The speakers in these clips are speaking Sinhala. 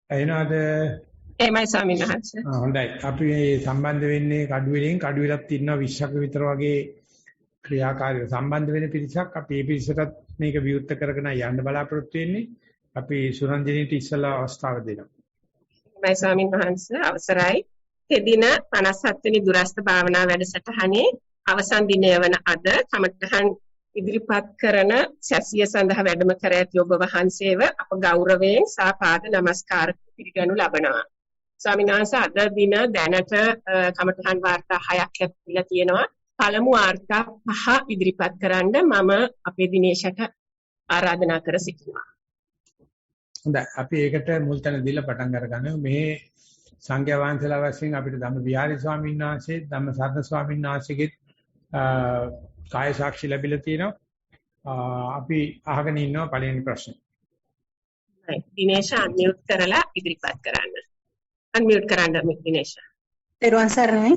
එහෙනවාද? එහෙමයි ස්වාමීන් වහන්සේ. හොඳයි. අපි මේ සම්බන්ධ වෙන්නේ කඩුවෙලින් කඩුවෙලක් ඉන්නවා 20ක විතර වගේ ක්‍රියාකාරීව සම්බන්ධ වෙන පිරිසක්. අපි මේ පිරිසටත් මේක විවෘත කරගෙන යන්න බලාපොරොත්තු වෙන්නේ. අපි සුරංජනීට ඉස්සලා අවස්ථාව දෙනවා. එහෙමයි ස්වාමීන් වහන්සේ අවසරයි. තෙදින 57 වෙනි දුරස්ත භාවනා වැඩසටහනේ අවසන් දිනය වන අද කමඨහන් ඉදිරිපත් කරන සැසිය සඳහා වැඩම කර ඇති ඔබ වහන්සේව අප ගෞරවයෙන් සාපාද නමස්කාර පිළිගනු ලබනවා. ස්වාමීන් වහන්සේ අද දින දැනට කමඨහන් වාර්තා 6ක් ලැබිලා තියෙනවා. පළමු වාර්තා 5 ඉදිරිපත් කරන්න මම අපේ දිනේශට ආරාධනා කර සිටිනවා. හොඳයි. අපි ඒකට මුල් තැන දීලා පටන් අරගන්න. මේ සංඝයා වහන්සේලා වශයෙන් අපිට ධම්ම විහාරි ස්වාමීන් වහන්සේ, ධම්ම සරණ ස්වාමීන් වහන්සේගෙත් කාය සාක්ෂි ලැබිලා තියෙනවා. අපි අහගෙන ඉන්නවා පළවෙනි ප්‍රශ්නේ. හරි. දිනේශ අන්මියුට් කරලා ඉදිරිපත් කරන්න. අන්මියුට් කරන්න දිනේශ. පෙරවන් සරණයි.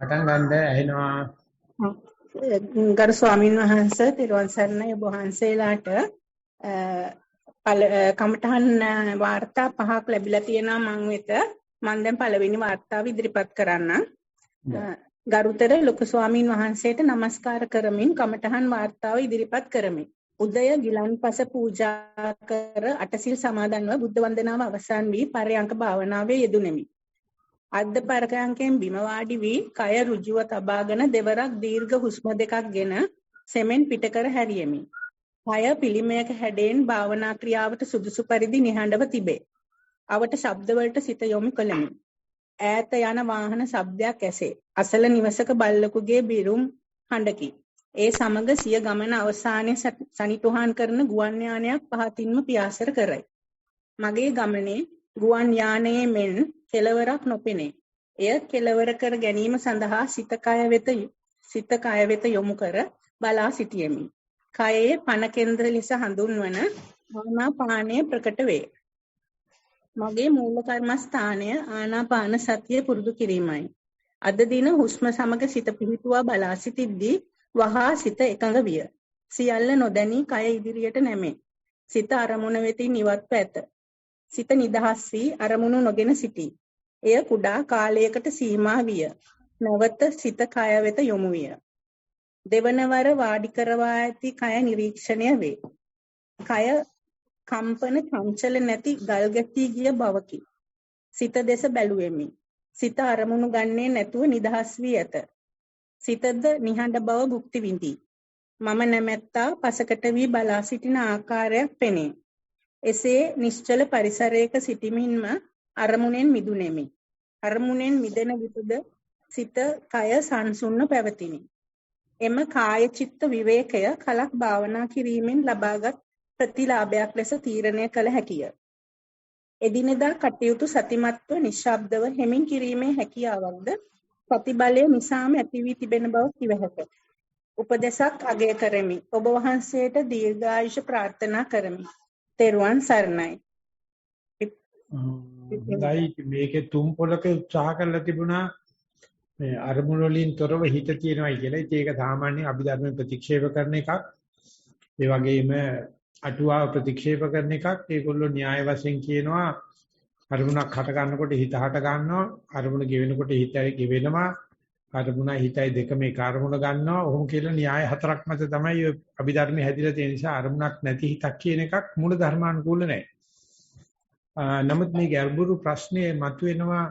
පටන් ගන්න ඇහෙනවා. ගරු ස්වාමීන් වහන්සේ පෙරවන් සරණයි ඔබ වහන්සේලාට කමඨහන් වාර්තා 5ක් ලැබිලා තියෙනවා මම වෙත. මම දැන් පළවෙනි වාර්තාව ඉදිරිපත් කරන්නම්. ගරුතර ලොකු ස්වාමීන් වහන්සේට নমස්කාර කරමින් කමඨහන් වාර්තාව ඉදිරිපත් කරමි. උදය ගිලන්පස පූජා කර අටසිල් සමාදන්ව බුද්ධ වන්දනාව අවසන් වී පරයන්ක භාවනාවේ යෙදුණෙමි. අද්ද පරයන්කෙන් බිම වාඩි වී කය ඍජුව තබාගෙන දෙවරක් දීර්ඝ හුස්ම දෙකක්ගෙන සෙමෙන් පිට කර හැරියෙමි. කය පිළිමයක හැඩයෙන් භාවනා ක්‍රියාවට සුදුසු පරිදි නිහඬව තිබේ. අවට ශබ්ද වලට සිත යොමු කළෙමි. ඈත යන වාහන ශබ්දයක් ඇසේ. අසල නිවසක බල්ලෙකුගේ බිරුම් හඬකි. ඒ සමග සිය ගමන අවසානයේ සනිටුහන් කරන ගුවන් යානයක් පහතින්ම පියාසර කරයි. මගේ ගමනේ ගුවන් යානයේ මෙන් කෙලවරක් නොපෙනේ. එය කෙලවර කර ගැනීම සඳහා සිත කය වෙත යොමු කර බලා සිටියෙමි. කයේ පණ කේන්ද්‍ර ලෙස හඳුන්වන ආනාපානය ප්‍රකට වේ. මගේ මූල කර්මස්ථානය ආනාපාන සතිය පුරුදු කිරීමයි. අද දින හුස්ම සමග සිත පිහිටුවා බලා සිටිද්දී වහා සිත එකඟ විය. සියල්ල නොදැනී කය ඉදිරියට නැමේ. සිත අරමුණ වෙතින් ඉවත්ව ඇත. සිත නිදහස් වී අරමුණු නොගෙන සිටී. එය කුඩා කාලයකට සීමා විය. නැවත සිත කය වෙත යොමු විය. දෙවනවර වාඩි කරවා ඇති කය නිරීක්ෂණය වේ. කය කම්පන චංචල නැති ගල් ගැටී ගිය බවකි. සිත දෙස බැලුවෙමි. සිත අරමුණු ගන්නේ නැතුව නිදහස් වී ඇත. සිතද නිහඬ බව භුක්ති විඳී. මම නැමැත්තා පසකට වී බලා සිටින ආකාරයක් පෙනේ. එසේ නිශ්චල පරිසරයක සිටීමින්ම අරමුණෙන් මිදුනේමි. අරමුණෙන් මිදෙන විටද සිත කය සංසුන්ව පැවතිනි. එම කාය චිත්ත විවේකය කලක් භාවනා කිරීමෙන් ලබාගත් ප්‍රතිලාභයක් ලෙස තීරණය කළ හැකිය. එදිනෙදා කටයුතු සතිමත්ව නිශ්ශබ්දව හෙමින් කිරීමේ හැකියාවක්ද ප්‍රතිබලය නිසාම ඇති වී තිබෙන බව කිව හැකිය. උපදේශක් අගය කරමි. ඔබ වහන්සේට දීර්ඝායුෂ ප්‍රාර්ථනා කරමි. තෙරුවන් සරණයි. මේකේ තුන් පොලක උත්සාහ කරලා තිබුණා මේ අරමුණු වලින් තොරව හිත තියෙනවායි කියලා. ඒක සාමාන්‍ය අභිධර්ම ප්‍රතික්ෂේප කරන එකක්. ඒ වගේම අටුවාව ප්‍රතික්ෂේප කරන එකක්. ඒගොල්ලෝ න්‍යාය වශයෙන් කියනවා අරමුණක් හට ගන්නකොට හිත හට ගන්නවා, අරමුණ ගෙවෙනකොට හිතයි ගෙවෙනවා, අරමුණයි හිතයි දෙකම එක අරමුණ ගන්නවා. ඔහොම කියලා න්‍යාය හතරක් මත තමයි අභිධර්මයේ හැදිලා තියෙන නිසා අරමුණක් නැති හිතක් කියන එකක් මූල ධර්මානුකූල නැහැ. නමුත් මේ ගැඹුරු ප්‍රශ්නේ මතුවෙනවා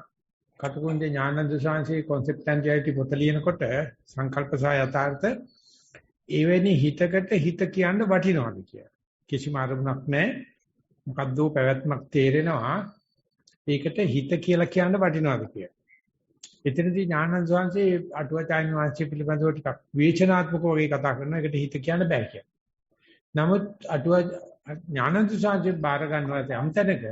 කටුකුරුන්ගේ ඥානන්ද සාංශේ concept and reality පොත ලියනකොට සංකල්ප සහ යථාර්ථ එවැනි හිතකට හිත කියන්න වටිනවද කියලා. කිසිම අරමුණක් නැහැ. මොකද්ද පැවැත්මක් තේරෙනවා. ඒකට හිත කියලා කියන්න වටිනවද කියලා. එතනදී ඥානන්ද සාංශේ අටුවාචාර්ය වංශය පිළිබඳව ටිකක් විචනාත්මකව වගේ කතා කරනවා. ඒකට හිත කියන්න බෑ කියලා. නමුත් අටුවා ඥානන්ද සාංශේ බාර ගන්නවා අම්තනක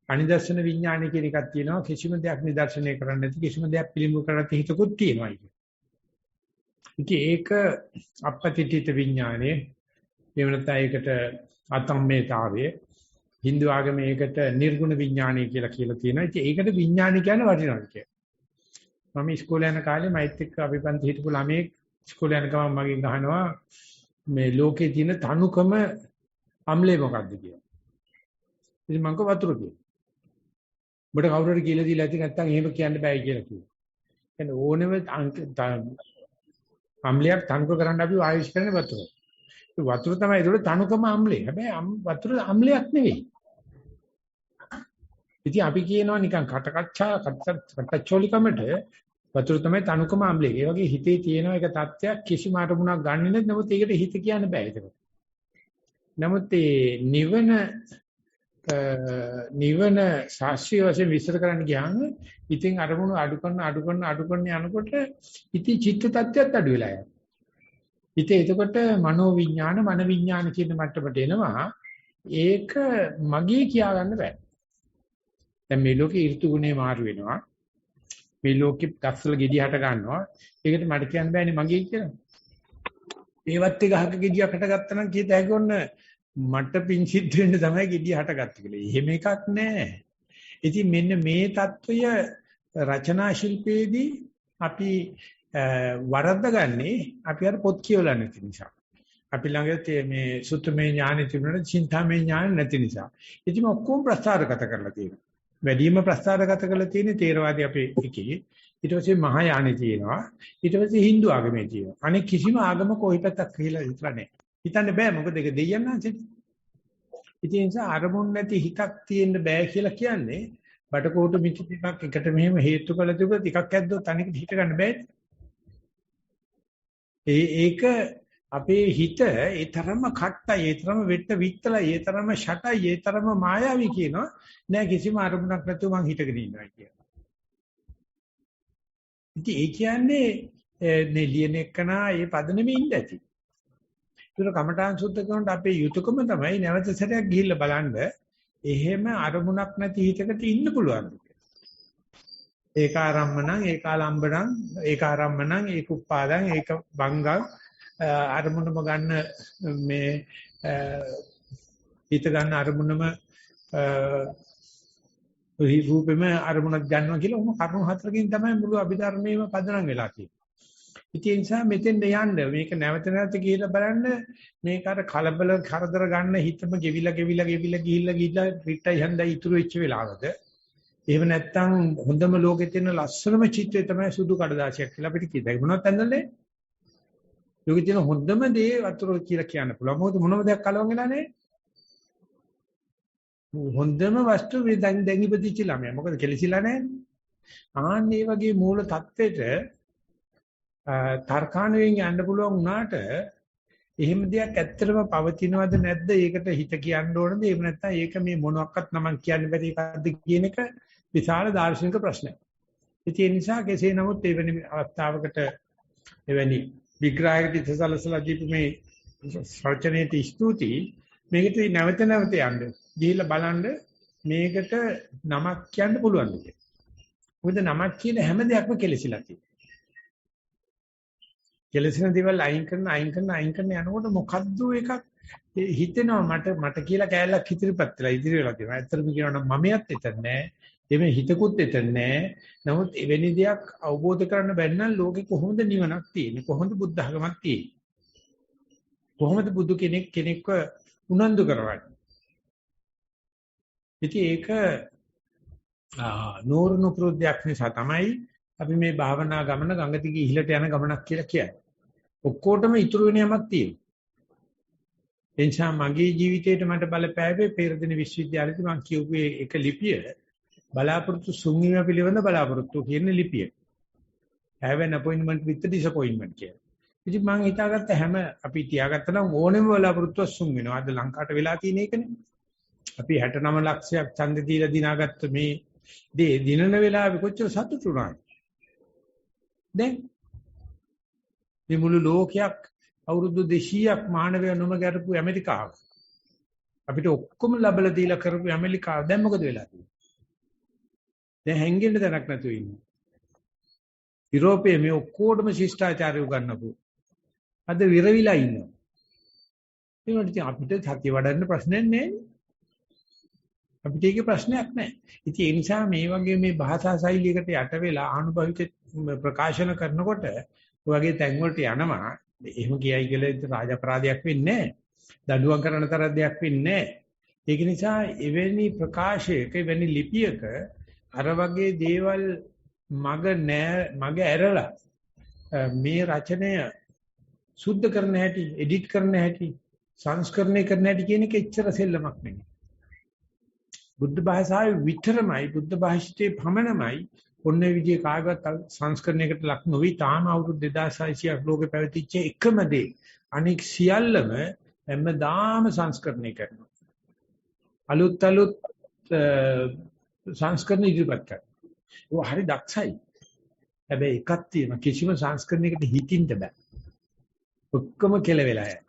අනිදර්ශන විඥානය කියන එකක් තියෙනවා. කිසිම දෙයක් නිදර්ශනය කරන්නේ නැති කිසිම දෙයක් පිළිඹු කරලා හිතකුත් තියෙනවා ඒක. ඉතින් ඒක අපපතිතිත විඥානේ එහෙම නැත්නම් ඒකට අතම්මේතාවයේ Hindu ආගමේ ඒකට නිර්ගුණ විඥානය කියලා තියෙනවා. ඉතින් ඒකට විඥානය කියන්නේ වටිනවා කියලා. මම ඉස්කෝලේ යන කාලේ මෛත් එක්ක අපි පන්ති හිටපු ළමයෙක් ඉස්කෝලේ යන ගමන් මගෙන් අහනවා මේ ලෝකේ තියෙන තනුකම අම්ලේ මොකක්ද කියලා. ඉතින් මං කව වතුර කියලා. ඔබට කවුරු හරි කියලා දීලා ඇති නැත්නම් එහෙම කියන්න බෑ කියලා කිව්වා. එතන ඕනෙම අම්ලයක් තනුක කරන්න අපි ආයුෂ් කරන්නේ වතුර. ඒ වතුර තමයි ඒකට තනුකම අම්ලේ. හැබැයි වතුර අම්ලයක් නෙවෙයි. ඉතින් අපි කියනවා නිකන් කටකච්චෝලිකමට වතුර තමයි තනුකම අම්ලේ. ඒ වගේ හිතේ තියෙන එක තත්ත්වයක් කිසිම අරමුණක් ගන්නෙ නැත්නම් නමුත් ඒකට හිත කියන්න බෑ ඒක. නමුත් මේ නිවන ශාස්ත්‍රීය වශයෙන් විස්තර කරන්න ගියාම ඉතින් අරමුණු අඩු කරන යනකොට ඉතින් චිත්ත tattයත් අඩු වෙලා යනවා. ඉතින් එතකොට මනෝ විඥාන මන විඥාන කියන මට්ටමට එනවා. ඒක මගේ කියා ගන්න බෑ. දැන් මේ ලෝකේ ඍතු ගුණේ මාරු වෙනවා. මේ ලෝකෙ ගස්වල ගෙඩි හට ගන්නවා. ඒකට මට කියන්න බෑනේ මගේ කියලා. ඒවත් එක ගහක ගෙඩියකට ගත්තා නම් කීයද හැගොන්න මට පිං සිද්ධ වෙන්න තමයි ගෙඩිය හටගත්තේ කියලා. එහෙම එකක් නෑ. ඉතින් මෙන්න මේ தত্ত্বය රචනා ශිල්පයේදී අපි වරද්දගන්නේ අපි අර පොත් කියවලා නැති නිසා. අපි ළඟ මේ සුත්තමේ ඥානෙ තිබුණාට චින්තාමේ ඥාන නැති නිසා. ඉතින් ඔක්කොම ප්‍රස්තාරගත කරලා තියෙනවා. වැඩිම ප්‍රස්තාරගත කරලා තියෙන්නේ තේරවාදී අපේ එකේ. ඊට පස්සේ මහායානෙ තියෙනවා. ඊට පස්සේ Hindu ආගමේ තියෙනවා. අනෙක් කිසිම ආගමක කොයි පැත්තක් කියලා විතර නැහැ. හිතන්න බෑ මොකද ඒක දෙයයන් නැන්සෙත්. ඉතින් ඒ නිසා අරමුණ නැති හිතක් තියෙන්න බෑ කියලා කියන්නේ බඩකොටු මිටි ටිකක් එකට මෙහෙම හේතු කළ තිබුණා ටිකක් ඇද්දොත් අනෙකට හිත ගන්න බෑ. ඒක අපේ හිත ඒ තරම්ම කට්ටයි, ඒ තරම්ම වෙට්ට විත්තලයි, ඒ තරම්ම ෂටයි, ඒ තරම්ම මායාවී කියනවා නෑ කිසිම අරමුණක් නැතුව මං හිතගෙන ඉන්නවා කියලා. ඉතින් ඒ කියන්නේ මේ ලියන එකනා ඒ පදනෙමේ ඉඳ ඇති. ඒක කමඨාන් සුද්ධ කරනකොට අපේ යුතුයකම තමයි නැවත සැරයක් ගිහිල්ලා බලන්න එහෙම අරමුණක් නැති හිතකට ඉන්න පුළුවන්. ඒකාරම්මණං ඒකාලම්බණං ඒකාරම්මණං ඒකුප්පාදං ඒක බංගං අරමුණම ගන්න මේ හිත ගන්න අරමුණම රූපෙම අරමුණක් ගන්නවා කියලා උම කරුණු හතරකින් තමයි මුළු අභිධර්මයේම පදනම් වෙලා තියෙන්නේ. ඒ නිසා මෙතෙන් යන්න මේක නැවත නැවත කියලා බලන්න මේක අර කලබල කරදර ගන්න හිතම ගෙවිලා ගිහිල්ලා රිට්ටයි හන්දයි ඉතුරු වෙච්ච වෙලාවක එහෙම නැත්නම් හොඳම ලෝකෙ තියෙන ලස්සනම චිත්‍රය තමයි සුදු කඩදාසියක් කියලා අපිට කියයි. මොනවද ඇඳන්නේ? ලෝකෙ තියෙන හොඳම දේ වතුර කියලා කියන්න පුළුවන්. මොකද මොනම දෙයක් කලවම් වෙලා නැහැ. හොඳම වස්තු මේ දැන් ඉපදිච්ච ළමයා. මොකද කෙලිසිලා නැහැ. ආන් මේ වගේ මූල தත්වෙට තර්කාණුවෙන් යන්න පුළුවන් වුණාට එහෙම දෙයක් ඇත්තටම පවතිනවද නැද්ද ඒකට හිත කියන්න ඕනද එහෙම නැත්නම් ඒක මේ මොනක්වත් නමන් කියන්න බැරි එකක්ද කියන එක විශාල දාර්ශනික ප්‍රශ්නයක්. ඒ නිසා කෙසේ නමුත් එවැනි අවස්ථාවකට එවැනි විග්‍රහයකට ඉතසලසලා දීපු මේ සර්චනයේට ස්තුතියි. මේකට නැවත නැවත යන්න ගිහිල්ලා බලන්න මේකට නමක් කියන්න පුළුවන්ද කියලා. මොකද නමක් කියන හැම දෙයක්ම කෙලසිලා තියෙනවා. කෙලසින දේවල් අයින් කරන යනකොට මොකද්ද එකක් හිතෙනවා මට කියලා කෑල්ලක් ඉදිරිපත් වෙලා ඉදිරි වෙලා තියෙනවා. ඇත්තටම කියනවා නම් මමයක් එතන නැහැ. එමේ හිතකුත් එතන නැහැ. නමුත් එවැනි දෙයක් අවබෝධ කරගන්න බැරි නම් ලෝකෙ කොහොමද නිවනක් තියෙන්නේ? කොහොමද බුද්ධ ධර්මයක් තියෙන්නේ? කොහොමද බුදු කෙනෙක්ව උනන්දු කරවන්නේ? ඉතින් ඒක නෝරණු ප්‍රොද්‍යක් නිසා තමයි අපි මේ භාවනා ගමන ගඟ දිගේ ඉහළට යන ගමනක් කියලා කියන්නේ. ඔක්කොටම ඉතුරු වෙන යමක් තියෙනවා. එනිසා මගේ ජීවිතේට මට බලපෑවේ පෙරදින විශ්වවිද්‍යාලයේදී මම කියුවේ එක ලිපිය බලාපොරොත්තු සුන්වීම පිළිබඳ බලාපොරොත්තු කියන ලිපිය. Have an appointment with the disappointment කියලා. ඉතින් මම හිතාගත්ත හැම අපි තියාගත්තා නම් ඕනෙම බලාපොරොත්තු සුන් වෙනවා. අද ලංකාවට වෙලා තියෙන එකනේ. අපි 69 ලක්ෂයක් ඡන්ද දීලා දිනාගත්ත මේ දේ දිනන වෙලාවෙ කොච්චර සතුටු වුණාද? දැන් මේ මුළු ලෝකයක් අවුරුදු 200ක් මානවය නොමගරපු ඇමරිකාව අපිට ඔක්කොම ලැබලා දීලා කරපු ඇමරිකාව දැන් මොකද වෙලා තියෙන්නේ? දැන් හැංගෙන්න තැනක් නැතුව ඉන්නේ. යුරෝපයේ මේ ඔක්කොටම ශිෂ්ටාචාරය උගන්වපු අද විරවිලා ඉන්නවා. ඒකට අපිට සත්‍ය වඩන්න ප්‍රශ්නයක් නැහැ. අපිට ඒකේ ප්‍රශ්නයක් නැහැ. ඉතින් ඒ නිසා මේ වගේ මේ භාෂා ශෛලියකට යට වෙලා ආනුභාවික ප්‍රකාශන කරනකොට ඔයගේ තැන් වලට යනවා. එහෙම කියයි කියලා රාජ අපරාධයක් වෙන්නේ නැහැ. දඬුවම් කරන තරම් දෙයක් වෙන්නේ නැහැ. ඒක නිසා එවැනි ප්‍රකාශයක එවැනි ලිපියක අර වගේ දේවල් මග ඇරලා මේ රචනය සුද්ධ කරන හැටි, එඩිට් කරන හැටි, සංස්කරණය කරන හැටි කියන එක එච්චර සෙල්ලමක් නෙමෙයි. බුද්ධ භාෂාවේ විතරමයි, බුද්ධ භාෂිතේ පමණමයි ඔන්න විදිහේ කාගවත් සංස්කරණයකට ලක් නොවි තාම අවුරුදු 2600ක් ලෝකෙ පැවතිච්ච එකම දේ. අනික සියල්ලම හැමදාම සංස්කරණය කරනවා. අලුත් සංස්කරණ ඉදිරිපත් කරනවා. ඒක හරි දක්ෂයි. හැබැයි එකක් තියෙනවා, කිසිම සංස්කරණයකට හිතින්න බෑ. ඔක්කොම කෙලවෙලා යනවා.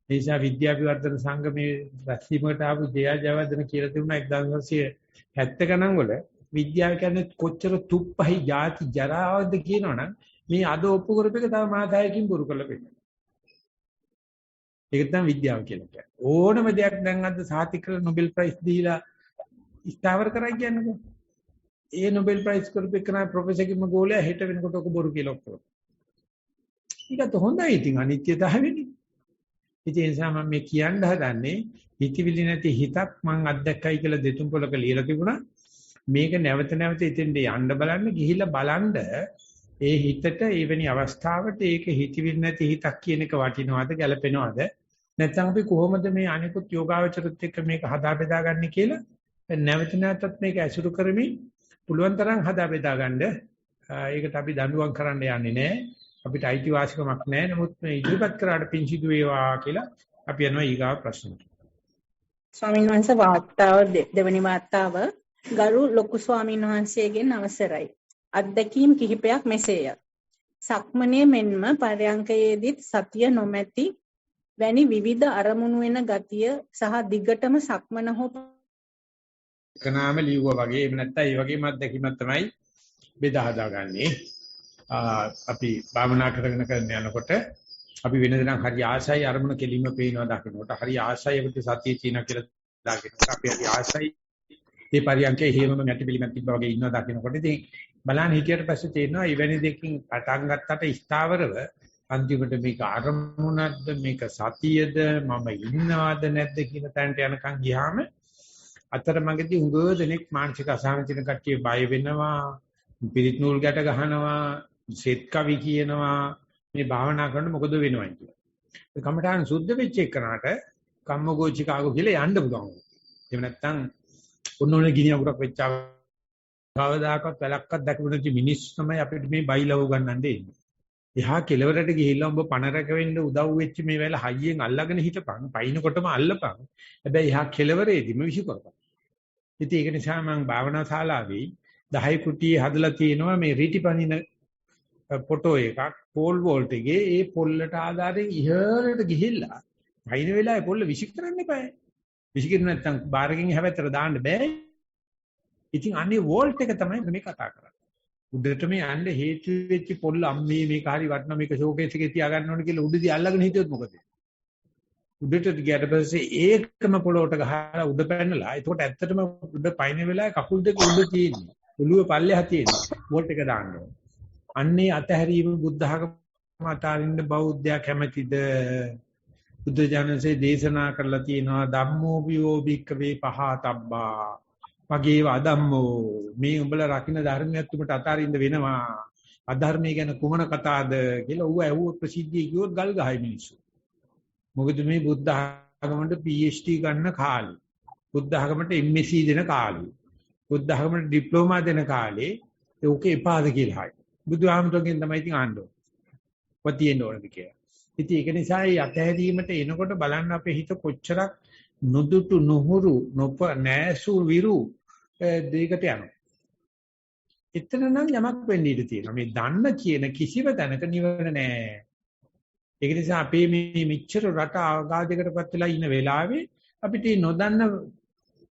ඒ නිසා විද්‍යා විවර්ධන සංගමේ රැස්වීමකට ආපු ජයජයවර්ධන කියලා තිබුණා 1970 ගණන් වල විද්‍යාව කියන්නේ කොච්චර තුප්පහයි ಜಾති ජරාවක්ද කියනවනම් මේ අද ඔප්පු කරපෙක තව මාස 6කින් පුරු කරලා පෙන්නනවා. ඒක තමයි විද්‍යාව කියලා කියන්නේ. ඕනම දෙයක් දැන් අද සාතික කරලා නොබෙල් ප්‍රයිස් දීලා ස්ථාවර කරයි කියන්නකෝ. ඒ නොබෙල් ප්‍රයිස් කරපෙකන ප්‍රොෆෙසර් කිම ගෝලයා හෙට වෙනකොට ඔක බොරු කියලා ඔක්කොම. ඒකත් හොඳයි ඉතින් අනිත්‍යතාවෙන්නේ. ඒ නිසා මම මේ කියන්න හදන්නේ හිතවිලි නැති හිතක් මං අත්දැක්කයි කියලා දෙතුන් පොලක ලියලා තිබුණා. මේක නැවත නැවත ඉතින්ද යන්න බලන්න ගිහිල්ලා බලන්න ඒ හිතට එවැනි අවස්ථාවට ඒක හිතවිලි නැති හිතක් කියන එක වටිනවද ගැලපෙනවද නැත්නම් අපි කොහොමද මේ අනිකුත් යෝගාවචරත් එක්ක මේක හදා බෙදා ගන්න කියලා නැවත නැවතත් මේක ඇසුරු කරමින් පුළුවන් තරම් හදා බෙදා ගන්න. ඒකට අපි දඬුවම් කරන්න යන්නේ නැහැ. අපිට අයිතිවාසිකමක් නැහැ. නමුත් මේ ඉදිරිපත් කරාට පිංසිදු වේවා කියලා අපි යනවා ඊගාව ප්‍රශ්නට. ස්වාමීන් වහන්සේ වාර්තාව දෙවනි වාර්තාව ගරු ලොකු ස්වාමීන් වහන්සේගෙන් අවසරයි. අත්දැකීම් කිහිපයක් මෙසේය. සක්මනේ මෙන්ම පරයන්කයේදීත් සතිය නොමැති වැනි විවිධ අරමුණු වෙන ගතිය සහ දිගටම සක්මන හෝ කනාම ලියුවා වගේ එහෙම නැත්නම් ඒ වගේම අත්දැකීමක් තමයි බෙදා හදාගන්නේ. අපි භාවනා කරගෙන යනකොට අපි වෙනදනම් හරි ආසයි අරමුණ කෙලින්ම පේනවා දකින්නකොට හරි ආසයි අපිට සතිය තියෙනවා කියලා දකින්නකොට අපි හරි ආසයි මේ පරියන්කේ හේමම නැති පිළිමක් තිබ්බා වගේ ඉන්නවා දකින්නකොට ඉතින් බලන්න හිටියට පස්සේ තේරෙනවා එවැනි දෙකකින් පටන් ගත්තට ස්ථාවරව අන්තිමට මේක අරමුණක්ද මේක සතියද මම ඉන්නවද නැද්ද කියන තැනට යනකම් ගියාම අතරමඟදී උගව දෙනෙක් මානසික අසහනකින කට්ටිය බය වෙනවා පිරිත් නූල් ගැට ගහනවා සෙත් කවි කියනවා මේ භාවනා කරනකොට මොකද වෙනවයි කියලා. ඒ කමඨාන් සුද්ධ වෙච්ච එකනට කම්මගෝචිකාගෝ කියලා යන්න පුළුවන්. එහෙම නැත්නම් ඔන්නෝනේ ගිනි අඟුරක් වෙච්චා කවදාකවත් වැලක්වත් දැකපු නැති මිනිස්සු තමයි අපිට මේ බයිලව ගන්නන්නේ ඉන්නේ. එහා කෙලවරට ගිහිල්ලා උඹ පණ රැක වෙන්න උදව් වෙච්ච මේ වෙල හයියෙන් අල්ලගෙන හිටපන්. පයින්නකොටම අල්ලපන්. හැබැයි එහා කෙලවරේදීම විසි කරපන්. ඉතින් ඒක නිසා මම භාවනා ශාලාවේ 10 කුටියේ හදලා තියෙනවා මේ රීටිපනින ෆොටෝ එකක් පෝල් වෝල්ට් එකේ ඒ පොල්ලට ආදාරයෙන් ඉහළට ගිහිල්ලා වයින් වෙලාවේ පොල්ල විසි කරන්න එපා. විසි කරු නැත්නම් බාරකින් හැවතර දාන්න බෑ. ඉතින් අන්නේ වෝල්ට් එක තමයි මේ කතා කරන්නේ. උඩට මේ යන්න හේතු වෙච්ච පොල්ල අම්මේ මේක හරි වටන මේක ෂෝකේස් එකේ තියාගන්න ඕන කියලා උඩදී අල්ලගෙන හිටියොත් මොකද? උඩට ගියට පස්සේ ඒකම පොළොවට ගහලා උඩ පැනලා එතකොට ඇත්තටම උඩ පයින් වෙලාවේ කකුල් දෙක උඩ තියෙන්නේ. ඔළුව පල්ලෙහා තියෙන්නේ. වෝල්ට් එක දාන්න ඕන. අන්නේ අතහැරීම බුද්ධ ධර්ම අතරින්ද බෞද්ධයා කැමැතිද? බුද්ධ ඥානසේ දේශනා කරලා තියෙනවා ධම්මෝ වියෝ භික්ඛවේ පහතබ්බා. මගේ වදම්මෝ මේ උඹලා රකින්න ධර්මයක් උඹට අතරින්ද වෙනවා. අධර්මයේ ගැන කුමන කතාවද කියලා ඌ ඇහුවොත් ප්‍රසිද්ධිය කිව්වොත් ගල් ගහයි මිනිස්සු. මොකද මේ බුද්ධ ආගමකට PhD ගන්න කාලේ. බුද්ධ ආගමකට MSc දෙන කාලේ. බුද්ධ ආගමකට ඩිප්ලෝමා දෙන කාලේ ඒක එපාද කියලා හයි. බුදුහාමුදුරගෙන් තමයි ඉතින් ආන්නේ. පතියෙන්න ඕනද කියලා. ඉතින් ඒක නිසා මේ අතහැරීමට එනකොට බලන්න අපේ හිත කොච්චරක් නොදුටු නොහුරු නැසු විරු දෙයකට යනවා. එතන නම් යමක් වෙන්න ඉඩ තියෙනවා. මේ දන්න කියන කිසිම තැනක නිවන නැහැ. ඒක නිසා අපේ මේ මෙච්චර රට ආගාදයකටපත් වෙලා ඉන්න වෙලාවේ අපිට නොදන්න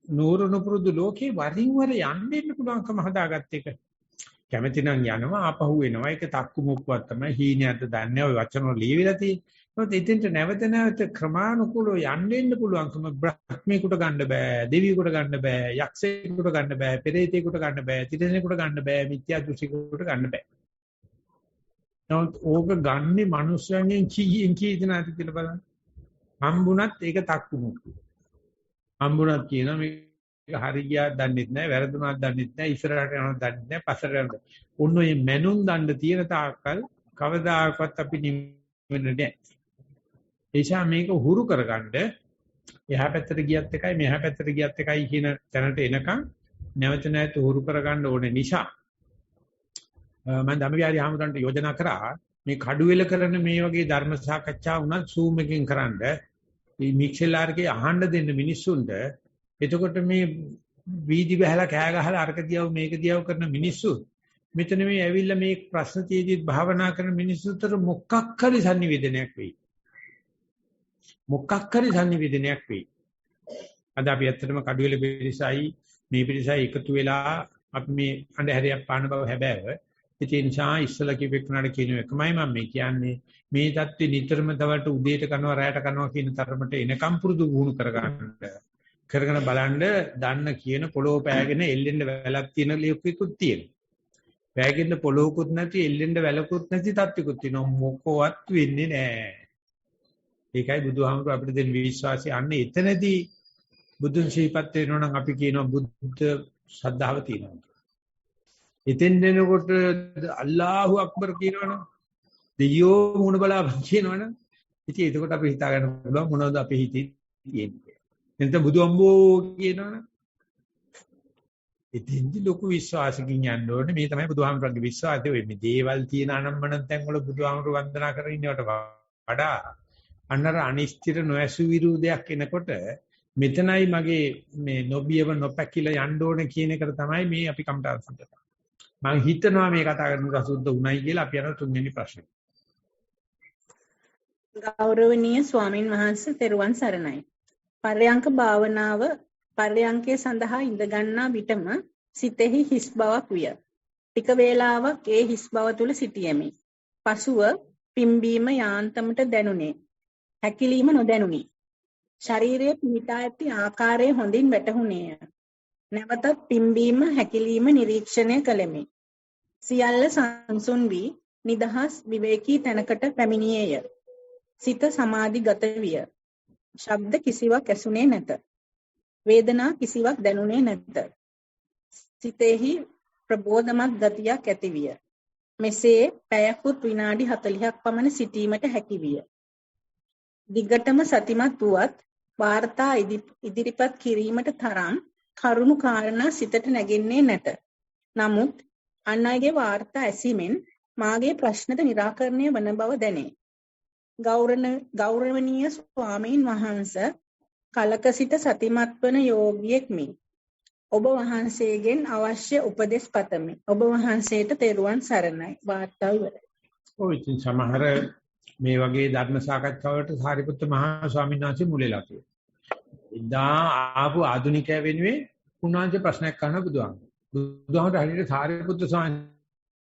නూరుණු පුරුදු ලෝකේ වරින් වර යන්න පුළුවන්කම හදාගත්ත එක. කැමති නම් යනවා ආපහු එනවා. ඒක තක්කු මුක්කුවක් තමයි හීනයක්ද දන්නේ ඔය වචන වල ලියවිලා තියෙන්නේ. ඒත් එතෙන්ට නැවත නැවත ක්‍රමානුකූලව යන්න පුළුවන්කම බ්‍රහ්මීකුට ගන්න බෑ, දෙවියෙකුට ගන්න බෑ, යක්ෂයෙකුට ගන්න බෑ, පෙරේතයෙකුට ගන්න බෑ, තිරිසනෙකුට ගන්න බෑ, මිත්‍යා දෘෂ්ටිකුට ගන්න බෑ. නමුත් ඕක ගන්නේ මිනිස්යන්ගෙන් කීයෙන් කී දෙනාද කියලා බලන්න. හම්බුණත් ඒක තක්කු මුක්කු. හම්බුණත් කියනවා මේක හරියට දන්නෙත් නැහැ, වැරදුනක් දන්නෙත් නැහැ, ඉස්සරහට යනවත් දන්නෙත් නැහැ, පස්සට යනවත්. ඔන්න ඔය මැනුම් දණ්ඩ තියෙන තාක්කල් කවදාකවත් අපි නිවෙන්නේ නැහැ. ඒෂා මේක හුරු කරගන්න එහා පැත්තට ගියත් එකයි මෙහා පැත්තට ගියත් එකයි කියන තැනට එනකන් නැවත නැවත හුරු කරගන්න ඕනේ නිසා මම ධම්මවිහාරී හාමුදුරන්ට යෝජනා කරා මේ කඩුවෙල කරන මේ වගේ ධර්ම සාකච්ඡා වුණත් Zoom එකකින් කරන්න මේ මික්සෙලාර්ගේ අහන්න දෙන්න මිනිස්සුන්ට එතකොට මේ වීදි බහලා කෑ ගහලා අරක දියව මේක දියව කරන මිනිස්සු මෙතන මේ ඇවිල්ලා මේ ප්‍රශ්න තියෙදිත් භාවනා කරන මිනිස්සුන්ට මොකක් හරි sannivedanayak වෙයි. මොකක් හරි sannivedanayak වෙයි. අද අපි ඇත්තටම කඩුවෙල පිරිසයි මේ පිරිසයි එකතු වෙලා අපි මේ අඳුරයක් පාන බව හැබෑව. ඒ නිසා ඉස්සලා කිව්වෙකුනාට කියන එකමයි මම මේ කියන්නේ මේ தත්ත්වෙ නිතරම තවට උදේට කරනවා රැයට කරනවා කියන තරමට එනකම් පුරුදු වුණු කරගෙන බලන්න දන්න කියන පොළොව පෑගෙන එල්ලෙන්න වැලක් තියෙන ලියුකුත් තියෙනවා. පෑගෙන පොළොවකුත් නැති එල්ලෙන්න වැලකුත් නැති තත්ත්වකුත් තියෙනවා. මොකවත් වෙන්නේ නැහැ. ඒකයි බුදුහාමුදුර අපිට දෙන විශ්වාසය අන්නේ එතනදී බුදුන් ශීපත් වෙනවා නම් අපි කියනවා බුද්ධ ශ්‍රද්ධාව තියෙනවා. එතෙන් දෙනකොට අල්ලාහු අක්බර් කියනවනම් දෙයියෝ මුණ බලාපන් කියනවනම් ඉතින් එතකොට අපි හිතා ගන්න පුළුවන් මොනවද අපේ හිතේ තියෙන්නේ. එතන බුදු අම්බෝ කියනවනම් ඉතින්දි ලොකු විශ්වාසකින් යන්න ඕනේ. මේ තමයි බුදුහාමුදුරන්ගේ විශ්වාසය. මේ දේවල් තියෙන අනම්මන තැන් වල බුදුහාමුදුර වන්දනා කරගෙන ඉන්නවට වඩා අන්නර අනිශ්චිත නොඇසු විරුදයක් එනකොට මෙතනයි මගේ මේ නොබියව නොපැකිල යන්න ඕනේ කියන එකට තමයි මේ අපි කම්ටාන් සම්පත. මම හිතනවා මේ කතා කරන කසුද්ද උණයි කියලා අපි යන තුන්වෙනි ප්‍රශ්නේ. ගෞරවනීය ස්වාමින් වහන්සේ තෙරුවන් සරණයි. පර්යංක භාවනාව පර්යංකයේ සඳහා ඉඳ ගන්නා විටම සිතෙහි හිස් බවක් විය. ටික වේලාවක් ඒ හිස් බව තුල සිටියෙමි. පසුව පිම්බීම යාන්තමට දැනුනේ. හැකිලිම නොදැනුනි. ශරීරයේ පිහිටා ඇති ආකාරය හොඳින් වැටහුණේය. නැවතත් පිම්බීම හැකිලිම නිරීක්ෂණය කළෙමි. සියල්ල සංසුන් වී නිදහස් විවේකී තැනකට පැමිණියේය. සිත සමාධිගත විය. ශබ්ද කිසිවක් ඇසුනේ නැත. වේදනා කිසිවක් දැනුනේ නැත. සිතෙහි ප්‍රබෝධමත් ගතියක් ඇති විය. මෙසේ පැයකුත් විනාඩි 40ක් පමණ සිටීමට හැකි විය. දිගටම සතිමත් වුවත් වාර්තා ඉදිරිපත් කිරීමට තරම් කරුණු කාරණා සිතට නැගෙන්නේ නැත. නමුත් අන් අයගේ වාර්තා ඇසීමෙන් මාගේ ප්‍රශ්නද निराකරණය වන බව දැනේ. ගෞරවනීය ස්වාමීන් වහන්සේ කලක සිට සතිමත් වන යෝගියෙක්මි. ඔබ වහන්සේගෙන් අවශ්‍ය උපදෙස් පතමි. ඔබ වහන්සේට තෙරුවන් සරණයි. වාර්තාව ඉවරයි. ඔය ඉතින් සමහර මේ වගේ ධර්ම සාකච්ඡාවලට සාරිපුත්ත මහා ස්වාමීන් වහන්සේ මුලලා තියෙනවා. ඉදා ආපු ආධුනිකය වෙනුවෙන් උන්වහන්සේ ප්‍රශ්නයක් අහන බුදුහාමුදුරුවෝ හරියට සාරිපුත්ත ස්වාමීන්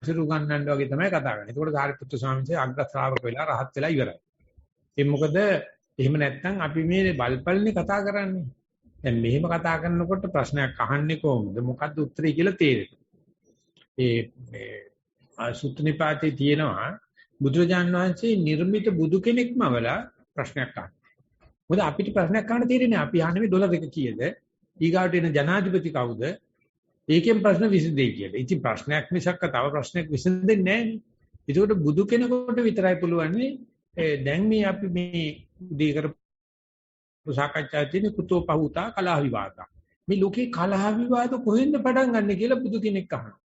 වහන්සේ උගන්වන්න වගේ තමයි කතා කරන්නේ. ඒකෝට සාරිපුත්ත ස්වාමීන් වහන්සේ අග්‍ර ශ්‍රාවක වෙලා රහත් වෙලා ඉවරයි. ඒ මොකද එහෙම නැත්නම් අපි මේ බල්පල්නේ කතා කරන්නේ. දැන් මෙහෙම කතා කරනකොට ප්‍රශ්නයක් අහන්නේ කොහොමද? මොකද්ද උත්තරේ කියලා තේරෙන්නේ. සුත්ත නිපාතේ තියෙනවා බුදුරජාණන් වහන්සේ නිර්මිත බුදු කෙනෙක්ම වලා ප්‍රශ්නයක් අහනවා. මොකද අපිට ප්‍රශ්නයක් අහන්න තේරෙන්නේ අපි අහන්නේ මේ ඩොලර් එක කීයද? ඊගාවට එන ජනාධිපති කවුද? ඒකෙන් ප්‍රශ්න විසඳෙයි කියලා. ඉතින් ප්‍රශ්නයක් මිසක් තව ප්‍රශ්නයක් විසඳෙන්නේ නැහැ නේ. ඒකට බුදු කෙනෙකුට විතරයි පුළුවන් දැන් මේ අපි මේ උදේ කරපු සාකච්ඡා තියෙන කුතෝ පහුතා කලහ විවාද. මේ ලෝකේ කලහ විවාද කොහෙන්ද පටන් ගන්න කියලා බුදු කෙනෙක් අහනවා.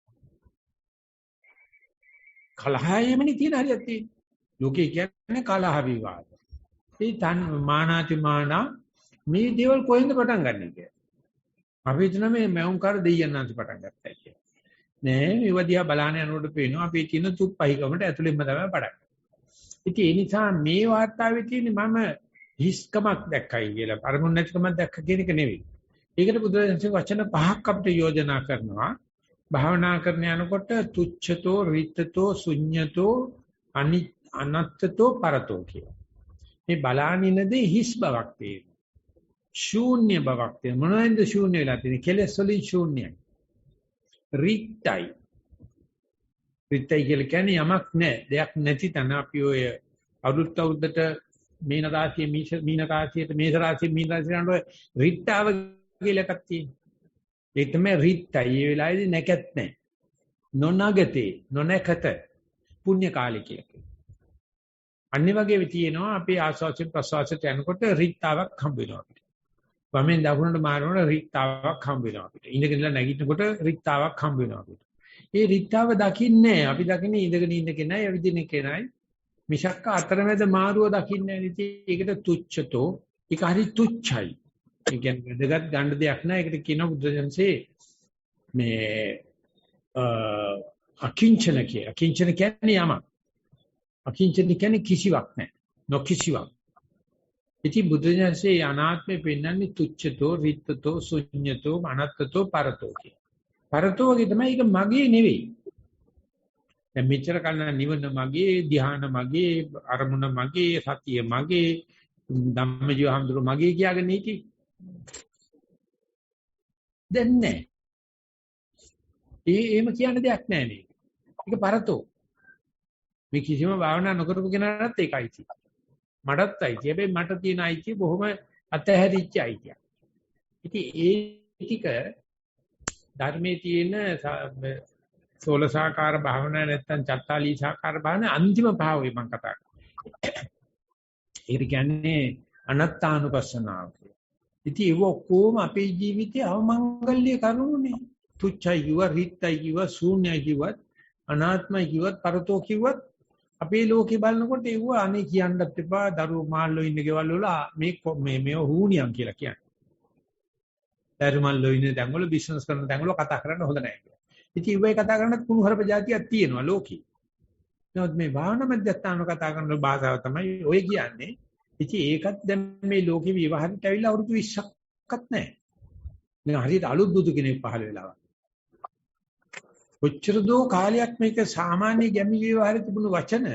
කලහයමනේ තියෙන හරියක් තියෙන්නේ. ලෝකේ කියන්නේ කලහ විවාද. ඒ තන් මානාතිමානා මේ දේවල් කොහෙන්ද පටන් ගන්නෙ කියලා. අපි හිතන මේ මෞංකාර දෙයයන්ාන්ති පටන් ගත්තා කියලා. නෑ මේව දිහා බලන්න යනකොට පේනවා අපි කියන තුප්පහිකමට ඇතුළෙන්ම තමයි පටන්. ඉතින් ඒ නිසා මේ වාර්තාවේ තියෙන්නේ මම හිස්කමක් දැක්කයි කියලා. අරමුණ නැතිකමක් දැක්ක කියන එක නෙවෙයි. ඒකට බුදුරජාණන් වචන පහක් අපිට යෝජනා කරනවා. භාවනා කරන යනකොට තුච්ඡතෝ රිත්තතෝ ශුඤ්ඤතෝ අනත්තතෝ පරතෝ කියලා. මේ බලානිනදී හිස් බවක් තියෙනවා. ශූන්‍ය බවක් තියෙනවා. මොනවද ශූන්‍ය වෙලා තියෙන්නේ? කෙලෙස් වලින් ශූන්‍යයි. රිත්තයි. රිත්තයි කියලා කියන්නේ යමක් නැහැ. දෙයක් නැති තැන අපි ඔය අවුරුද්දට මීන රාශිය මීන රාශියට මේෂ රාශිය මීන රාශියට රිට්ටාව කියලා එකක් තියෙනවා. ඒ තමයි රිට්ටයි. ඒ වෙලාවේදී නැකත් නැහැ. නොනගතේ නොනකත පුණ්‍ය කාලය කියලා. අනිත් වගේ තියෙනවා අපේ ආස්වාසිත ප්‍රසවාසයට යනකොට රිට්ටාවක් හම්බ වෙනවා අපිට. වමෙන් දකුණට මාරනකොට රිට්ටාවක් හම්බ වෙනවා අපිට. ඉඳගෙන නැගිටිනකොට රිට්ටාවක් හම්බ වෙනවා අපිට. ඒ රිට්ටාව දකින්නේ අපි දකින්නේ ඉඳගෙන ඉන්න කෙනයි ඇවිදින කෙනයි මිසක් අතරමැද මාරුව දකින්නේ නැහැ. ඒකට තුච්ඡතෝ ඒක හරි තුච්ඡයි. ඒ කියන්නේ දෙගත් ගන්න දෙයක් නැහැ. ඒකට කියනවා බුදුසසුනේ මේ අකිංචන කිය. අකිංචන කියන්නේ යමක්. අකිංචන කියන්නේ කිසිවක් නැහැ. නොකිසිවක්. ඉති බුදුසසුනේ අනාත්මේ පෙන්වන්නේ තුච්ඡතෝ, රිත්තතෝ, ශුඤ්ඤතෝ, අනත්තතෝ, පරතෝ කිය. පරතෝ වගේ තමයි ඒක මගේ නෙවෙයි. දැන් මෙච්චර කල නිවන මගේ, ධ්‍යාන මගේ, අරමුණ මගේ, සතිය මගේ, ධම්මජීව හඳුර මගේ කියාගෙන ඉති. දැන් නෑ. එහෙම කියන දෙයක් නෑ මේක. ඒක පරතෝ. මේ කිසිම භාවනා නොකරපු කෙනාට ඒකයි තියෙන්නේ. මටත් අයිති. හැබැයි මට තියෙන අයිතිය බොහොම අතහැරිච්ච අයිතිය. ඉතින් ඒ ටික ධර්මයේ තියෙන සෝලසාකාර භාවනා නැත්නම් චත්තාලීසාකාර භාවනා අන්තිම භාවය මම කතා කරන්නේ. ඒ කියන්නේ අනත්තානුපස්සනාව. ඉතින් ඒක කොහොම අපේ ජීවිතයේ අවමංගල්‍ය කරුණුනේ. තුච්චයි කිව්ව, රිත්තයි කිව්ව, ශූන්‍යයි කිව්වත්, අනාත්මයි කිව්වත්, පරතෝ කිව්වත් අපේ ලෝකේ බලනකොට ඒව අනේ කියන්නත් එපා. දරුවෝ මාල්ලෝ ඉන්න ගෙවල් වල මේ හූනියම් කියලා කියන්නේ. දරුවෝ මාල්ලෝ ඉන්න තැන්වල බිස්නස් කරන තැන්වල කතා කරන්න හොඳ නැහැ කියලා. ඉතින් ඉවයි කතා කරනත් කුණුහරුප જાතියක් තියෙනවා ලෝකේ. නමුත් මේ භාවනා මධ්‍යස්ථාන කතා කරන භාෂාව තමයි ඔය කියන්නේ. ඉතින් ඒකත් දැන් මේ ලෝකේ විවහාරයට ඇවිල්ලා අවුරුදු 20ක්වත් නැහැ. නිකන් හරියට අලුත් බුදු කෙනෙක් පහළ වෙලා. කොච්චර දෝ කාලයක් මේක සාමාන්‍ය ගැමි විවහාරයේ තිබුණු වචන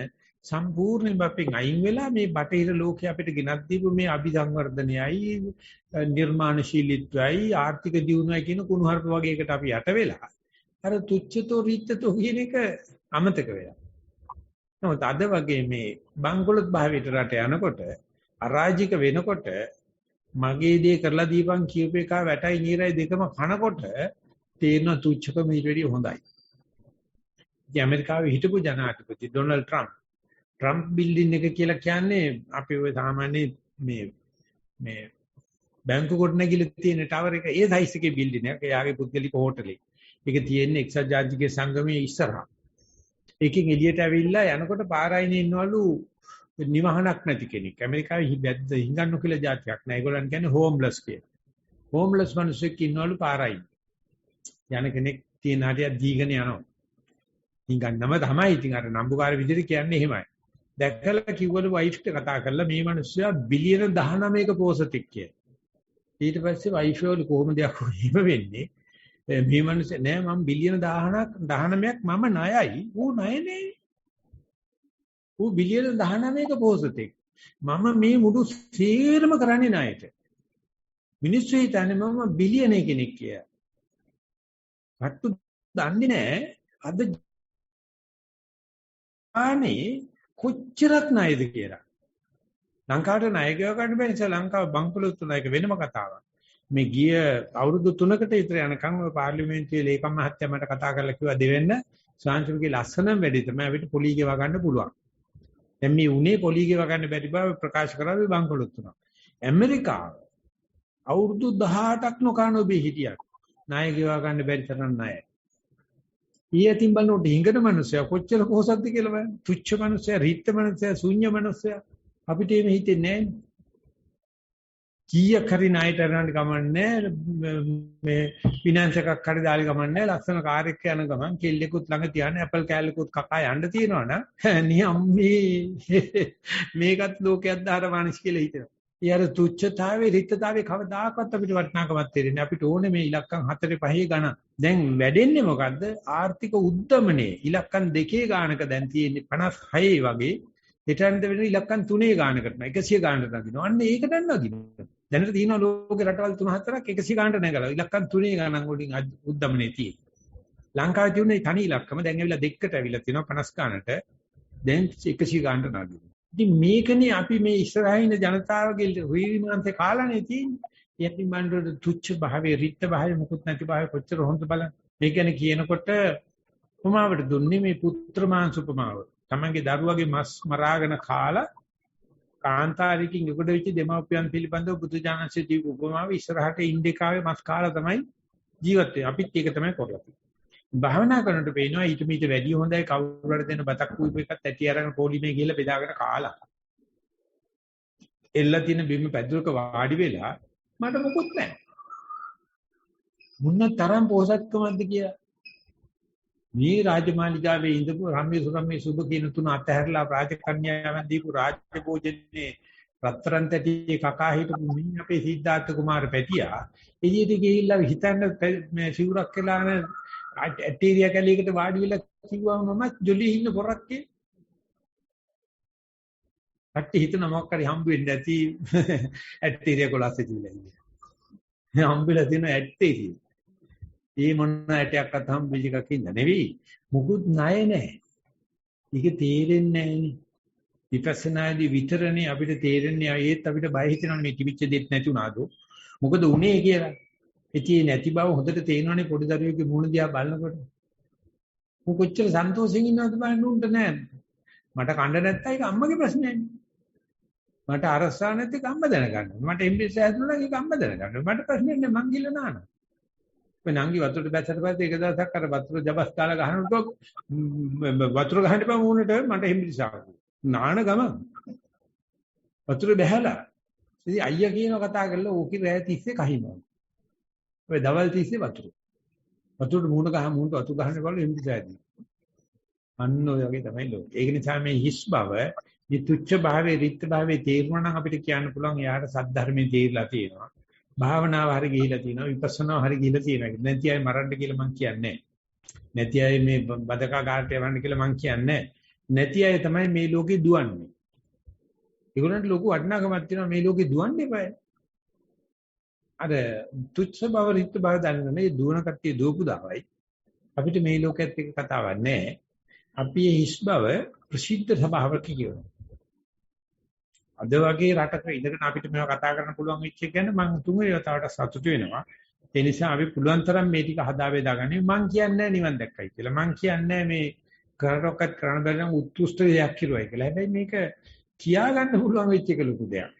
සම්පූර්ණයෙන්ම අපෙන් අයින් වෙලා මේ බටහිර ලෝකයේ අපිට ගෙනත් දීපු මේ අභිසංවර්ධනයයි නිර්මාණශීලීත්වයයි ආර්ථික දියුණුවයි කියන කුණුහරුප වගේ එකට අපි යට වෙලා අර තුච්ඡතෝ රිත්තතෝ කියන එක අමතක වෙලා. නමුත් අද වගේ මේ බංකොලොත් භාවයට රට යනකොට අරාජික වෙනකොට මගේ දේ කරලා දීපන් කියූප එක වැටයි නීරයි දෙකම කනකොට තේරෙන තුච්ඡකම ඊට වැඩිය හොඳයි. ඉතින් ඇමරිකාවේ හිටපු ජනාධිපති ඩොනල්ඩ් ට්‍රම්ප් බිල්ඩින් එක කියලා කියන්නේ අපි ඔය සාමාන්‍ය මේ බැංකු කොට නැගිලි තියෙන ටවර් එක ඒ සයිස් එකේ බිල්ඩින් එකක්. එයාගේ පුද්ගලික හෝටලේ. ඒක තියෙන්නේ එක්සත් ජාතික සංගමයේ ඉස්සරහා. ඒකෙන් එළියට ඇවිල්ලා යනකොට පාරයිනේ ඉන්නවලු නිවහනක් නැති කෙනෙක්. ඇමරිකාවේ බැද්ද හිඟන්නු කියලා જાතියක් නෑ. ඒගොල්ලන් කියන්නේ හෝම්ලස් කියලා. හෝම්ලස් මිනිස්සුෙක් ඉන්නවලු පාරයි. යන කෙනෙක් තියෙන හරියක් දීගෙන යනවා. හිඟන්නම තමයි. ඉතින් අර නම්බුකාර විදිහට කියන්නේ එහෙමයි. දැක්කලා කිව්වලු වයිෆ්ට කතා කරලා මේ මිනිස්සයා බිලියන 19ක පෝසතෙක් කියලා. ඊට පස්සේ වයිෆ් වල කොහොමද එහෙම වෙන්නේ? මේ මිනිස්සු නෑ මම බිලියන 19ක් මම ණයයි. ඌ ණය නේ. ඌ බිලියන 19ක පෝසතෙක්. මම මේ මුළු සේරම කරන්නේ ණයට. මිනිස්සු හිතන්නේ මම බිලියන කෙනෙක් කියලා. රට්ටු දන්නේ නෑ අද ආනේ කොච්චරක් ණයද කියලා. ලංකාවට ණය ගෙව ගන්න බැරි නිසා ලංකාව බංකොලොත් තුන එක වෙනම කතාවක්. මේ ගිය අවුරුදු 3කට විතර යනකම් ඔය පාර්ලිමේන්තුවේ ලේකම් මහත්තයා මට කතා කරලා කිව්වා දෙවෙන්න සාංශුගේ ලස්සනම වැඩි තමයි අපිට පොලී ගෙව ගන්න පුළුවන්. දැන් මේ උනේ පොලී ගෙව ගන්න බැරි බව ප්‍රකාශ කරාවේ බංකොලොත් තුන. ඇමරිකාව අවුරුදු 18ක් නොකන ඔබේ හිටියක්. ණය ගෙව ගන්න බැරි තරම් ණයයි. ඊයතින් බලනකොට හිඟන මිනිස්සයා කොච්චර කොහොසත්ද කියලා බලන්න. තුච්ච මිනිස්සයා, රිත්ත මිනිස්සයා, ශුන්‍ය මිනිස්සයා අපිට එහෙම හිතෙන්නේ නැහැ. කීයක් හරි ණයට අරන් ගමන්නේ මේ ෆිනෑන්ස් එකක් හරි දාලි ගමන්නේ ලස්සන කාර් එකක යන ගමන් කෙල්ලෙකුත් ළඟ තියන්නේ ඇපල් කෑල්ලෙකුත් කකා යන්න තියෙනවනම් නියම්මේ මේකත් ලෝකයක් දාර මානස් කියලා හිතෙනවා. ඊයර තුච්ඡතාවේ රිත්තතාවේ කවදාකවත් අපිට වටිනාකමක් තේරෙන්නේ. අපිට ඕනේ මේ ඉලක්කම් 4 5 ගණන්. දැන් වැඩෙන්නේ මොකද්ද? ආර්ථික උද්දමනේ ඉලක්කම් 2 ගානක දැන් තියෙන්නේ 56 වගේ. හිතන්න වෙන ඉලක්කම් 3 ගානකට නෑ 100 ගානකට නගිනවා. අන්න ඒකට නගිනවා. දැනට තියෙනවා ලෝකේ රටවල් 3-4ක් 100 ගානට නැගලා ඉලක්කම් 3 ගානක් වලින් උද්දමනේ තියෙන්නේ. ලංකාවේ තියෙන තනි ඉලක්කම දැන් ඇවිල්ලා දෙකට ඇවිල්ලා තියෙනවා 50 ගානට. දැන් 100 ගානට නගිනවා. ඉතින් මේකනේ අපි මේ ඉස්සරහින් ජනතාවගේ රීවිමාන්තේ කාලානේ තියෙන්නේ. යටි මණ්ඩල තුච්ච භාවයේ රිත්ත භාවයේ මුකුත් නැති භාවයේ කොච්චර හොඳ බලන්න. මේ කියන්නේ කියනකොට උපමාවට දුන්නේ මේ පුත්‍ර මාංශ උපමාව. තමන්ගේ දරුවගේ මස් මරාගෙන කාලා කාන්තාරිකින් උඩ වෙච්ච දෙමාපියන් පිළිබඳව බුදුජානකසේ දීපු උපමාව ඉස්සරහට ඉන්දිකාවේ මස් කාලා තමයි ජීවත් වෙන්නේ. අපිත් ඒක තමයි කරලා තියෙන්නේ. භාවනා කරනකොට පේනවා ඊට මීට වැඩිය හොඳයි කවුරු හරි දෙන බතක් කූප එකක් ඇටි අරගෙන පොලිමේ ගිහලා බෙදාගෙන කාලා. එල්ල තියෙන බිම පැදුරක වාඩි වෙලා මට මොකුත් නැහැ. මුන්න තරම් පොසත්කමක්ද කියලා. මේ රාජමාලිගාවේ ඉඳපු රම්‍ය සුබ කියන තුන අතහැරලා රාජකන්‍යාවන් දීපු රාජභෝජනේ රත්තරන් තැටි කකා හිටපු මින් අපේ සිද්ධාර්ථ කුමාර පැටියා එළියට ගිහිල්ලා හිතන්න මේ සිවුරක් කළාන ඇටීරියා කැලේකට වාඩි වෙලා කිව්වම මම ජොලි ඉන්න පොරක්කේ කට්ටි හිතන මොකක් හරි හම්බ වෙන්න ඇති ඇටීරියා කොලස්සේ තියලා ඉන්නේ. හම්බෙලා තියෙන ඇටීරියා ඒ මොන ඇටයක්වත් හම්බෙච්ච එකක් ඉන්න නෙවෙයි. මුකුත් ණය නැහැ. ඒක තේරෙන්නේ නැහැනේ. විපස්සනාදී විතරනේ අපිට තේරෙන්නේ ඒත් අපිට බය හිතෙනවනේ මේ කිවිච්ච දෙයක් නැති උනාද? මොකද උනේ කියලා. ඉතින් නැති බව හොඳට තේරෙනවනේ පොඩි දරුවෙකුගේ මූණ දිහා බලනකොට. මු කොච්චර සන්තෝෂෙන් ඉන්නවද බලන්න උන්ට නෑ. මට කණ්ඩ නැත්තම් ඒක අම්මගේ ප්‍රශ්නයක්. මට අරසා නැති එක අම්ම දැනගන්න. මට එම්බිස් හැදුණා ඒක අම්ම දැනගන්න. මට ප්‍රශ්නයක් නෑ මං ගිහලා නානවා. මම නංගි වතුරට බැස්සට පස්සේ එක දවසක් අර වතුර ජබස් කාලා ගහනකොට වතුර ගහන්න බෑ මූණට මට එම්බිස් ආවා. නාන ගම වතුර බැහැලා ඉතින් අයියා කියන කතා කරලා ඕකේ රෑ 30 කහිනවා. ඔය දවල් 30 වතුරට මූණ වතුර ගහන්න බලලා එම්බිස් ආදී. අන්න ඔය වගේ තමයි ලෝකේ. ඒක නිසා මේ හිස් බව, මේ තුච්ඡ භාවයේ, රිත්ත භාවයේ තේරුණා නම් අපිට කියන්න පුළුවන් එයාට සද්ධර්මයේ තේරිලා තියෙනවා. භාවනාව හරි ගිහිලා තියෙනවා, විපස්සනාව හරි ගිහිලා තියෙනවා. නැති අය මරන්න කියලා මං කියන්නේ නැහැ. නැති අය මේ බදකාගාරට යවන්න කියලා මං කියන්නේ නැහැ. නැති අය තමයි මේ ලෝකේ දුවන්නේ. ඒගොල්ලන්ට ලොකු වටිනාකමක් තියෙනවා මේ ලෝකේ දුවන්න එපා. අර තුච්ඡ භව, රිත්ත භව දන්නේ මේ දුවන කට්ටිය දුවපු දාවයි. අපිට මේ ලෝකෙත් එක්ක කතාවක් නැහැ. අපි හිස් බව ප්‍රසිද්ධ සභාවක කියනවා. අද වගේ රටක ඉඳගෙන අපිට මේවා කතා කරන්න පුළුවන් වෙච්ච එක ගැන මම තුන්වෙනි වතාවට සතුටු වෙනවා. ඒ නිසා අපි පුළුවන් තරම් මේ ටික හදා බෙදාගන්නේ. මං කියන්නේ නිවන් දැක්කයි කියලා. මං කියන්නේ මේ කරරොක්කත් කරන බැලන උත්කෘෂ්ඨ දෙයක් කිරුවයි කියලා. හැබැයි මේක කියා ගන්න පුළුවන් වෙච්ච එක ලොකු දෙයක්.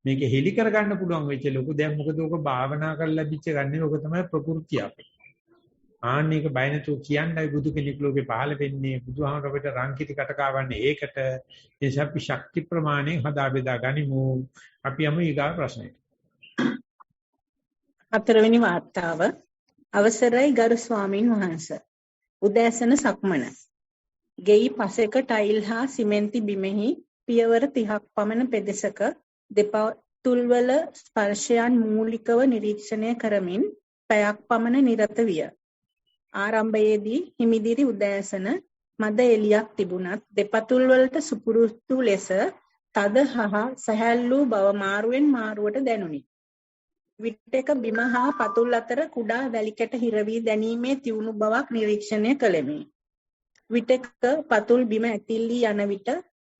මේක හෙලි කර ගන්න පුළුවන් වෙච්ච ලොකු දෙයක්. මොකද ඔක භාවනා කරලා ලැබිච්ච ගන්නේ ඔක තමයි ප්‍රകൃතිය අපේ. ආන්නේක බය නැතුව කියන්නයි බුදු කෙනෙක් ලෝකේ පහළ වෙන්නේ. බුදුහාමර අපිට රංකිත කටකවන්නේ ඒකට. ඒ අපි ශක්ති ප්‍රමාණය හදා බෙදා ගනිමු. අපි යමු ඊගා ප්‍රශ්නෙට. හතරවෙනි වාර්තාව. අවසරයි ගරු ස්වාමින් වහන්සේ. උදෑසන සක්මන. ගෙයි පසෙක ටයිල් හා සිමෙන්ති බිමෙහි පියවර 30ක් පමණ පෙදෙසක දෙපතුල්වල ස්පර්ශයන් මූලිකව නිරීක්ෂණය කරමින් පැයක් පමණ නිරත විය. ආරම්භයේදී හිමිදිරි උදෑසන මද එලියක් තිබුණත් දෙපතුල් වලට සුපුරුදු ලෙස තද හහ සැහැල්ලු බව මාරුවෙන් මාරුවට දැනුනි. විටක බිම හා පතුල් අතර කුඩා වැලි කැට හිර වී දැනීමේ තියුණු බවක් නිරීක්ෂණය කළෙමි. විටක පතුල් බිම ඇතිල්ලී යන විට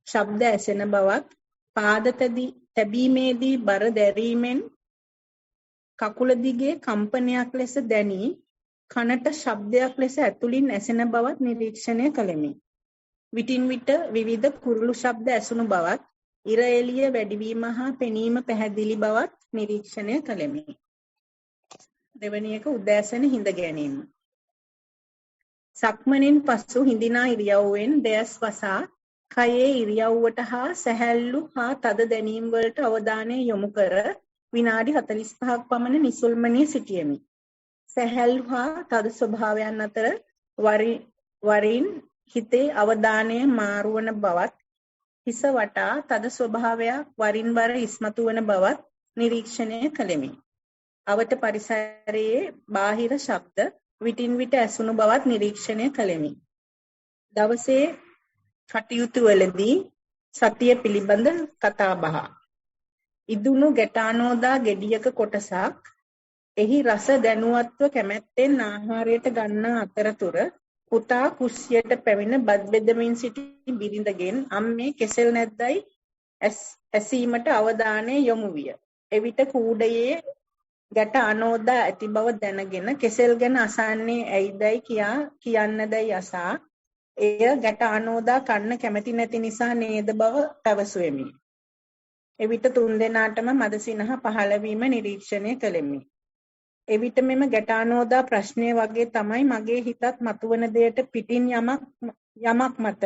ශබ්ද ඇසෙන බවත් පාද තැබීමේදී බර දැරීමෙන් කකුල දිගේ කම්පනයක් ලෙස දැනී කනට ශබ්දයක් ලෙස ඇතුලින් ඇසෙන බවත් නිරීක්ෂණය කළෙමි. විටින් විට විවිධ කුරුළු ශබ්ද ඇසුණු බවත් ඉර එළිය වැඩිවීම හා පෙනීම පැහැදිලි බවත් නිරීක්ෂණය කළෙමි. දෙවැනි එක උදෑසන හිඳ ගැනීම. සක්මණෙන් පසු හිඳිනා ඉරියව්වෙන් දෙයස් වසා කයේ ඉරියව්වට හා සැහැල්ලු හා තද දැනීම් වලට අවධානය යොමු කර විනාඩි 45ක් පමණ නිසල්මනිය සිටියෙමි. සැහැල්ලු හා තද ස්වභාවයන් අතර වරින් හිතේ අවධානය මාරුවන බවත් හිස වටා තද ස්වභාවයක් වරින් වර ඉස්මතු වන බවත් නිරීක්ෂණය කළෙමි. අවත පරිසරයේ බාහිර ශබ්ද විටින් විට ඇසුණු බවත් නිරීක්ෂණය කළෙමි. දවසේ කටයුතු වලදී සතිය පිළිබඳ කතා බහ. ඉදුණු ගැටානෝදා ගෙඩියක කොටසක් එහි රස දැනුවත්ව කැමැත්තෙන් ආහාරයට ගන්නා අතරතුර පුතා කුස්සියට පැමිණ බත් බෙදමින් සිටි බිරිඳගෙන් අම්මේ කෙසෙල් නැද්දයි ඇසීමට අවධානය යොමු විය. එවිට කූඩයේ ගැට අනෝදා ඇති බව දැනගෙන කෙසෙල් ගැන අසන්නේ ඇයිදයි කියන්නදයි අසා එය ගැට අනෝදා කන්න කැමති නැති නිසා නේද බව පැවසුවෙමි. එවිට තුන්දෙනාටම මදසිනහ පහළ වීම නිරීක්ෂණය කළෙමි. එවිට මෙම ගැට අනෝදා ප්‍රශ්නය වගේ තමයි මගේ හිතත් මතුවන දෙයට පිටින් යමක් මත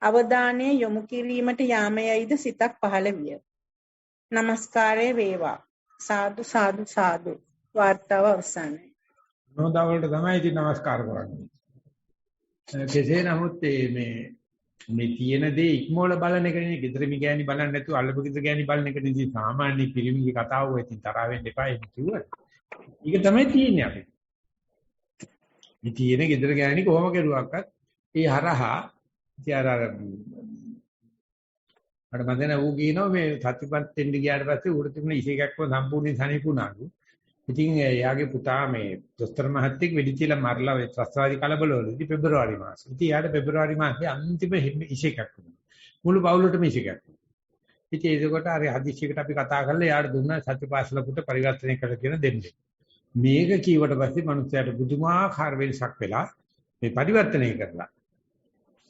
අවධානය යොමු කිරීමට යාමයයිද සිතක් පහළ විය. නමස්කාරය වේවා. සාදු සාදු සාදු. වාර්තාව අවසන්යි. නෝදා වලට තමයි ඉතින් නමස්කාර කරන්නේ. කෙසේ නමුත් මේ තියෙන දේ ඉක්මෝල බලන එක නේ. ගෙදර මිගෑනි බලන්නේ නැතුව අල්ලපු ගෙදර ගෑනි බලන එක නේ සාමාන්‍ය පිරිමිගේ කතාව. ඉතින් තරහ වෙන්න එපා ඒක කිව්වා. ඒක තමයි තියෙන්නේ අපි. මේ තියෙන ගෙදර ගෑනි කොහොම කරුවක්වත් ඒ හරහා ඉතින් අර මට මතක ඌ කියනවා මේ සත්‍යපත් දෙන්න ගියාට පස්සේ ඌට තිබුණ ඉසේකක්ම සම්පූර්ණයෙන් සනීපුණාලු. ඉතින් එයාගේ පුතා මේ දොස්තර මහත්තයෙක් වෙඩි තියලා මරලා ඒ ත්‍රස්තවාදී කලබලවලදී පෙබරවාරි මාසේ. ඉතින් යාට පෙබරවාරි මාසේ අන්තිම ඉසේකක් වුණා. මුළු පවුලටම ඉසේකක් වුණා. ඉතින් ඒකකොට අර හදිස්සියකට අපි කතා කරලා යාට දුන්නා සත්‍යපාසල පුත පරිවර්තනය කරලා කියන දෙන්නේ. මේක කීවට පස්සේ මනුස්සයාට බුදුමාකාර වෙනසක් වෙලා මේ පරිවර්තනය කරලා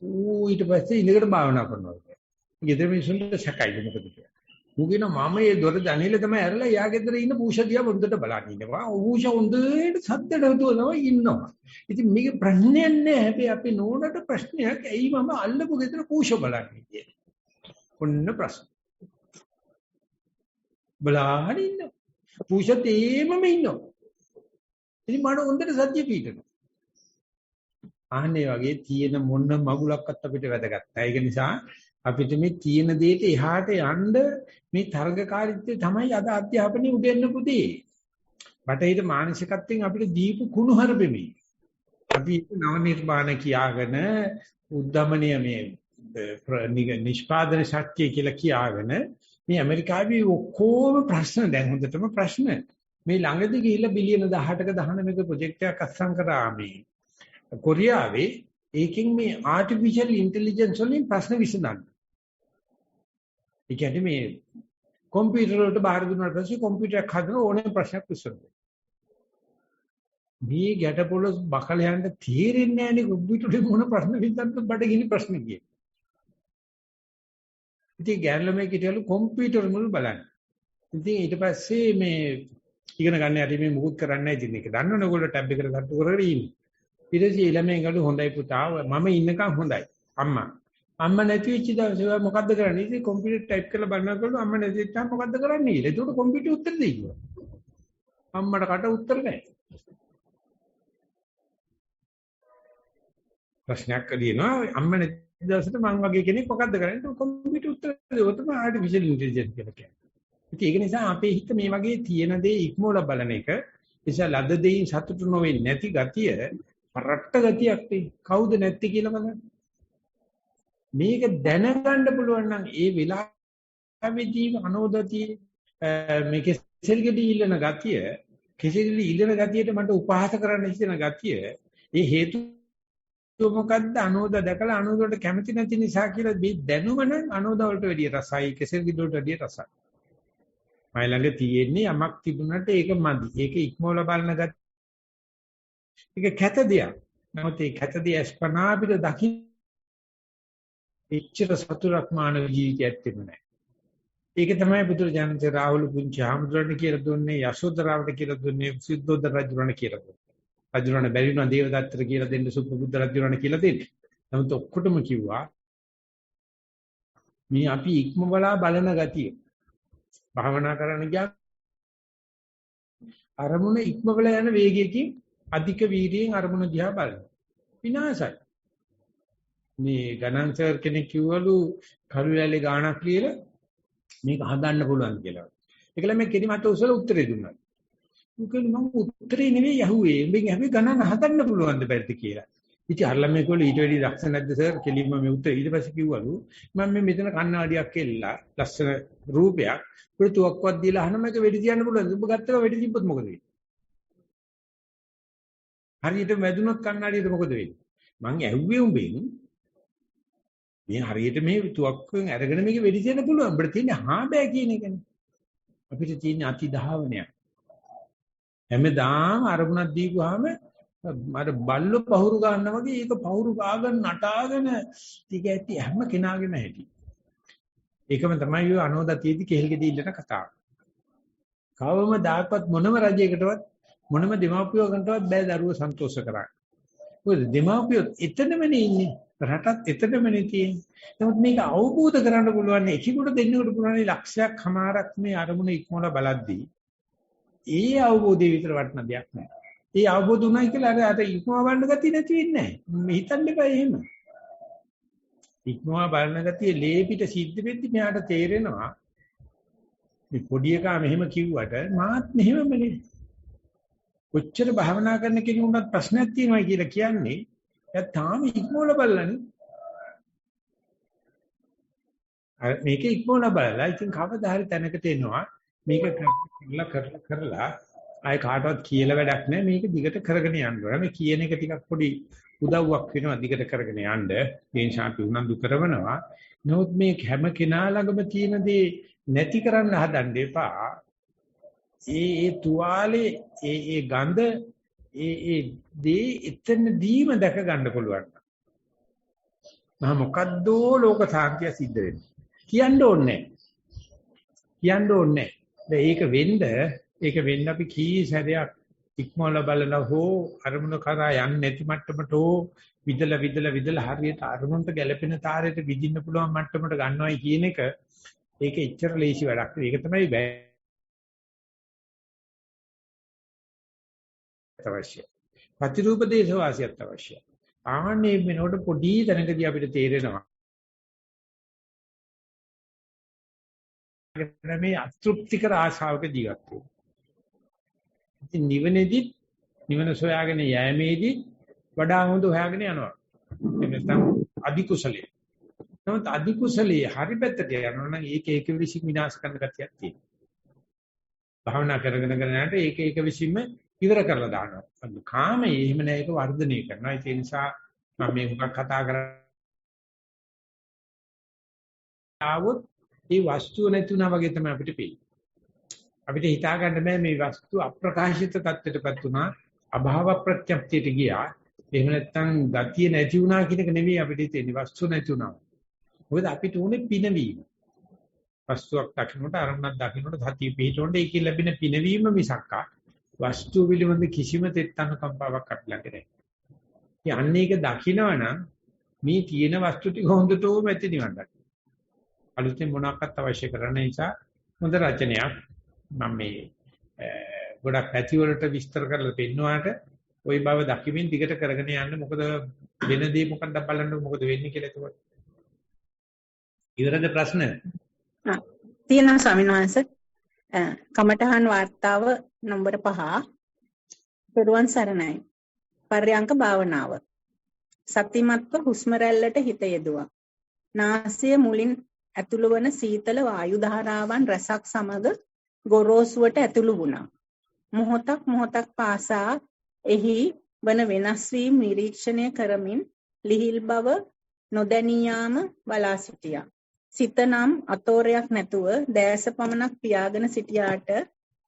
ඌ ඊට පස්සේ ඉඳගෙන භාවනා කරනවා. ගෙදර මිනිස්සුන්ට සැකයි මොකද කියලා. ඌ කියනවා මම මේ දොර ජනේල තමයි ඇරලා යා ගෙදර ඉන්න පූෂා දිහා වුන්දට බලන් ඉන්නවා. ඌෂා උන්දේට සද්දට හදුවනවා ඉන්නවා. ඉතින් මේක ප්‍රශ්නයක් නෑ. හැබැයි අපි නෝනට ප්‍රශ්නයක් ඇයි මම අල්ලපු ගෙදර පූෂා බලන්නේ කියලා. ඔන්න ප්‍රශ්න. බලහන් ඉන්න. පූෂා තේමම ඉන්නවා. ඉතින් මට හොඳට සත්‍ය පිටනවා. ආන්නේ වගේ තියෙන මොන මගුලක්වත් අපිට වැදගත් නැහැ. ඒක නිසා අපිට මේ තියෙන දෙයට එහාට යන්න මේ තරගකාරීත්වය තමයි අද අධ්‍යාපනයේ උදෙන්න පුතේ. බටහිර මානසිකත්වයෙන් අපිට දීපු කුණුහරුපෙමි. අපි නව නිර්මාණ කියාගෙන උද්දමනය මේ නිෂ්පාදන ශක්තිය කියලා කියාගෙන මේ ඇමරිකාවේ ඔක්කොම ප්‍රශ්න දැන් හොඳටම ප්‍රශ්න මේ ළඟදී ගිහිල්ලා බිලියන 18ක 19ක ප්‍රොජෙක්ට් එකක් අත්සන් කරා මේ කොරියාවේ. ඒකෙන් මේ ආටිෆිෂල් ඉන්ටෙලිජන්ස් වලින් ප්‍රශ්න විසඳන්න. ඒ කියන්නේ මේ කම්පියුටර් වලට බාර දුන්නාට පස්සේ කම්පියුටරයක් හදන ඕනෑම ප්‍රශ්නයක් විසඳනවා. මේ ගැටපොළ බකලයන්ට තේරෙන්නේ නැහැ නේ කම්පියුටරේ මොන ප්‍රශ්න විසඳන්නද බඩගිනි ප්‍රශ්න කියේ. ඉතින් ගෑනලමේ කිටවලු කම්පියුටර් මුල් බලන්න. ඉතින් ඊට පස්සේ මේ ඉගෙන ගන්න යටි මේ මුකුත් කරන්නේ නැහැ ඉතින් ඒක දන්නවනේ ඔයගොල්ලෝ ටැබ් එකට ගත්ත කරගෙන ඉන්නේ. ඊට පස්සේ ළමයි ගලු හොඳයි පුතා මම ඉන්නකම් හොඳයි අම්මා නැති වෙච්ච දවසේ මොකද්ද කරන්නේ ඉතින් කම්පියුටර් ටයිප් කරලා බලනකොට අම්මා නැති වෙච්චාම මොකද්ද කරන්නේ කියලා. ඒකට කම්පියුටර් උත්තර දෙයි කිව්වා. අම්මට කට උත්තර නැහැ. ප්‍රශ්නයක් කියනවා අම්මා නැති දවසට මං වගේ කෙනෙක් මොකද්ද කරන්නේ? කම්පියුටර් උත්තර දෙවොත් තමයි ආටිෆිෂල් ඉන්ටෙලිජන්ස් කියලා කියන්නේ. ඉතින් ඒක නිසා අපේ හිත මේ වගේ තියෙන දේ ඉක්මවලා බලන එක නිසා ලද දෙයින් සතුටු නොවෙන්නේ නැති ගතිය පරට්ට ගතියක් තියෙන. කවුද නැති කියලා බලන්න. මේක දැනගන්න පුළුවන් නම් ඒ වෙලාවෙදී අනෝදතිය මේක කෙසෙල්ගෙඩි ඉල්ලන ගතිය කෙසෙල්ගෙඩි ඉල්ලන ගතියට මට උපහාස කරන්න හිතෙන ගතිය ඒ හේතු මොකද්ද අනෝද දැකලා අනෝදට කැමති නැති නිසා කියලා මේ දැනුම නම් අනෝද වලට වැඩිය රසයි කෙසෙල්ගෙඩි වලට වැඩිය රසයි. මයි ළඟ තියෙන්නේ යමක් තිබුණාට ඒක මදි. ඒක ඉක්මවලා බලන ගතිය ඒක කැත දෙයක්. නමුත් ඒ කැත දෙය ස්පනා අපිට දකින්න ඉච්ඡිත සතුටක් මානව ජීවිතයක් තිබුණේ. ඒක තමයි බුදුරජාණන් රාහුල පුංචි ආමුද්‍රණ කියලා දුන්නේ යශෝදරාවට කියලා දුන්නේ සිද්ධෝදර රජුණන් කියලා දුන්නේ. රජුණන් බැරි වුණා දේවදත්තට කියලා දෙන්න සුප්පබුද්ධ රජුණන් කියලා දෙන්නේ. නමුත් ඔක්කොටම කිව්වා මේ අපි ඉක්මවලා බලන ගතිය. භාවනා කරන්න ගියා අරමුණ ඉක්මවලා යන වේගයකින් අධික වීර්යයෙන් අරමුණ දිහා බලනවා. විනාශයි. මේ ගණන් සර් කෙනෙක් කිව්වලු කරුවැලේ ගාණක් කියලා මේක හදන්න පුළුවන් කියලා. ඒකල මේ කෙලිමත් උසල උත්තරේ දුන්නා. මොකද මම උත්තරේ නෙවෙයි යහුවේ. මේක හැබැයි ගණන් හදන්න පුළුවන්ද බැරිද කියලා. ඉතින් අරලා මේකවල ඊට වැඩි දක්ෂ නැද්ද සර් කෙලින්ම මේ උත්තර ඊට පස්සේ කිව්වලු මම මෙතන කණ්ණාඩියක් කෙල්ලලා ලස්සන රූපයක් පුරුතුක්වත් දීලා අහන මේක වෙඩි තියන්න පුළුවන්ද? ඔබ ගත්තම වෙඩි තිබ්බොත් මොකද වෙන්නේ? හරියට වැදුනොත් කණ්ණාඩියට මොකද වෙන්නේ? මං ඇහුවේ උඹෙන් මේ හරියට මේ තුවක්කුවෙන් අරගෙන මේක වෙඩි තියන්න පුළුවන්. අපිට තියෙන්නේ හා බෑ කියන එකනේ. අපිට තියෙන්නේ අති ධාවනයක්. හැමදාම අරමුණක් දීපුවාම අර බල්ලෝ පහුරු ගන්නවා වගේ ඒක පහුරු ගාගෙන නටාගෙන ටික ඇති හැම කෙනාගේම ඇති. ඒකම තමයි ඔය අනෝදතියේදී කෙහෙල්ගෙදී ඉල්ලන කතාව. කවම දායකවත් මොනම රජයකටවත් මොනම දෙමාපියකටවත් බෑ දරුවෝ සන්තෝෂ කරන්න. මොකද දෙමාපියෝ එතනමනේ ඉන්නේ. රටත් එතනමනේ තියෙන්නේ. නමුත් මේක අවබෝධ කරගන්න පුළුවන් එකෙකුට දෙන්නෙකුට පුළුවන් ලක්ෂයක් හමාරක් මේ අරමුණ ඉක්මවලා බලද්දී ඒ අවබෝධය විතර වටන දෙයක් නෑ. ඒ අවබෝධ උනායි කියලා අර ඉක්මවා බලන්න ගතිය නැති වෙන්නේ නෑ. හිතන්න එපා එහෙම. ඉක්මවා බලන ගතිය ලේපිට සිද්ධ වෙද්දි මෙයාට තේරෙනවා මේ පොඩි එකා මෙහෙම කිව්වට මාත් මෙහෙමමනේ. කොච්චර භාවනා කරන කෙනෙකුට ප්‍රශ්නයක් තියෙනවා කියලා කියන්නේ එයා තාම ඉක්මවලා බලන්නේ. මේක ඉක්මවලා බලලා ඉතින් කවදා හරි තැනකට එනවා මේක කරලා ආය කාටවත් කියලා වැඩක් නැහැ මේක දිගට කරගෙන යන්න ඕනේ. මේ කියන එක ටිකක් පොඩි උදව්වක් වෙනවා දිගට කරගෙන යන්න. ඒ නිසා අපි උනන්දු කරනවා. නමුත් මේ හැම කෙනා ළඟම තියෙන දේ නැති කරන්න හදන්න එපා. ඒ තුවාලේ ඒ ගඳ ඒ දේ එතනදීම දැක ගන්න පුළුවන්. මම මොකද්ද ලෝක සාන්තිය සිද්ධ වෙන්නේ. කියන්න ඕනේ. කියන්න ඕනේ. ඒක වෙන්න අපි කී සැරයක් ඉක්මවල බලන හෝ අරමුණ කරා යන්නේ නැති මට්ටමට හෝ විදලා හරියට අරමුණට ගැලපෙන තාරයට විදින්න පුළුවන් මට්ටමට ගන්නවයි කියන එක ඒක එච්චර ලේසි වැඩක් නෙවෙයි. ඒක තමයි අවශ්‍යයි. ප්‍රතිරූප දේශ වාසියත් අවශ්‍යයි. ආන්නේ වෙනකොට පොඩි තැනකදී අපිට තේරෙනවා මේ අතෘප්තිකර ආශාවක ජීවත් වෙනවා. ඉතින් නිවන සොයාගෙන යෑමේදී වඩා හොඳ හොයාගෙන යනවා. ඒ නැත්නම් අධිකුසලයේ. නමුත් අධිකුසලයේ හරි පැත්තට යනවා නම් ඒක විශ්ින් විනාශ කරන ගතියක් තියෙනවා. භාවනා කරගෙන යනකොට ඒක විශ්ින්ම ඉවර කරලා දානවා. කාමයේ එහෙම නැහැ ඒක වර්ධනය කරනවා. ඒ නිසා මම මේ මුලක් කතා කරාවොත් මේ වස්තුව නැතුණා වගේ තමයි අපිට පේන්නේ. අපිට හිතා ගන්න බෑ මේ වස්තු අප්‍රකාශිත තත්ත්වයටපත් වුණා, අභාව ප්‍රත්‍යක්ෂයට ගියා. එහෙම නැත්නම් ගතිය නැති වුණා කියන එක නෙවෙයි අපිට තියෙන්නේ වස්තු නැති වුණා. මොකද අපිට උනේ පිනවීම. වස්තුවක් දකින්නට අරමුණක් දකින්නට සතිය පිටොන්ට ඒකෙන් ලැබෙන පිනවීම මිසක්කා වස්තු පිළිබඳ කිසිම තෙත්තන කම්පාවක් අట్లా නැහැ. ඉතින් අන්න ඒක දකිනවනම් මේ තියෙන වස්තු ටික හොඳටම ඇති නිවන් දකින්න. අලුතෙන් මොනවාක්වත් අවශ්‍ය කරන්න නිසා හොඳ රචනයක් මම මේ ගොඩක් පැති වලට විස්තර කරලා පෙන්නුවාට ওই බව දකිමින් දිගට කරගෙන යන්න මොකද වෙනදී මොකක්ද බලන්න මොකද වෙන්නේ කියලා එතකොට ඉවරද ප්‍රශ්න? තියෙනවා ස්වාමීන් වහන්සේ. කමඨහන් වාර්තාව නම්බර 5 පෙරුවන් සරණයි. පර්යංක භාවනාව. සතිමත්ව හුස්ම රැල්ලට හිත යෙදුවා. නාසය මුලින් ඇතුළු වන සීතල වායු ධාරාවන් රසක් සමග ගොරෝසුවට ඇතුළු වුණා. මොහොතක් පාසා එහි වන වෙනස් වීම නිරීක්ෂණය කරමින් ලිහිල් බව නොදැනියාම බලා සිටියා. සිත නම් අතෝරයක් නැතුව දැස පමණක් පියාගෙන සිටියාට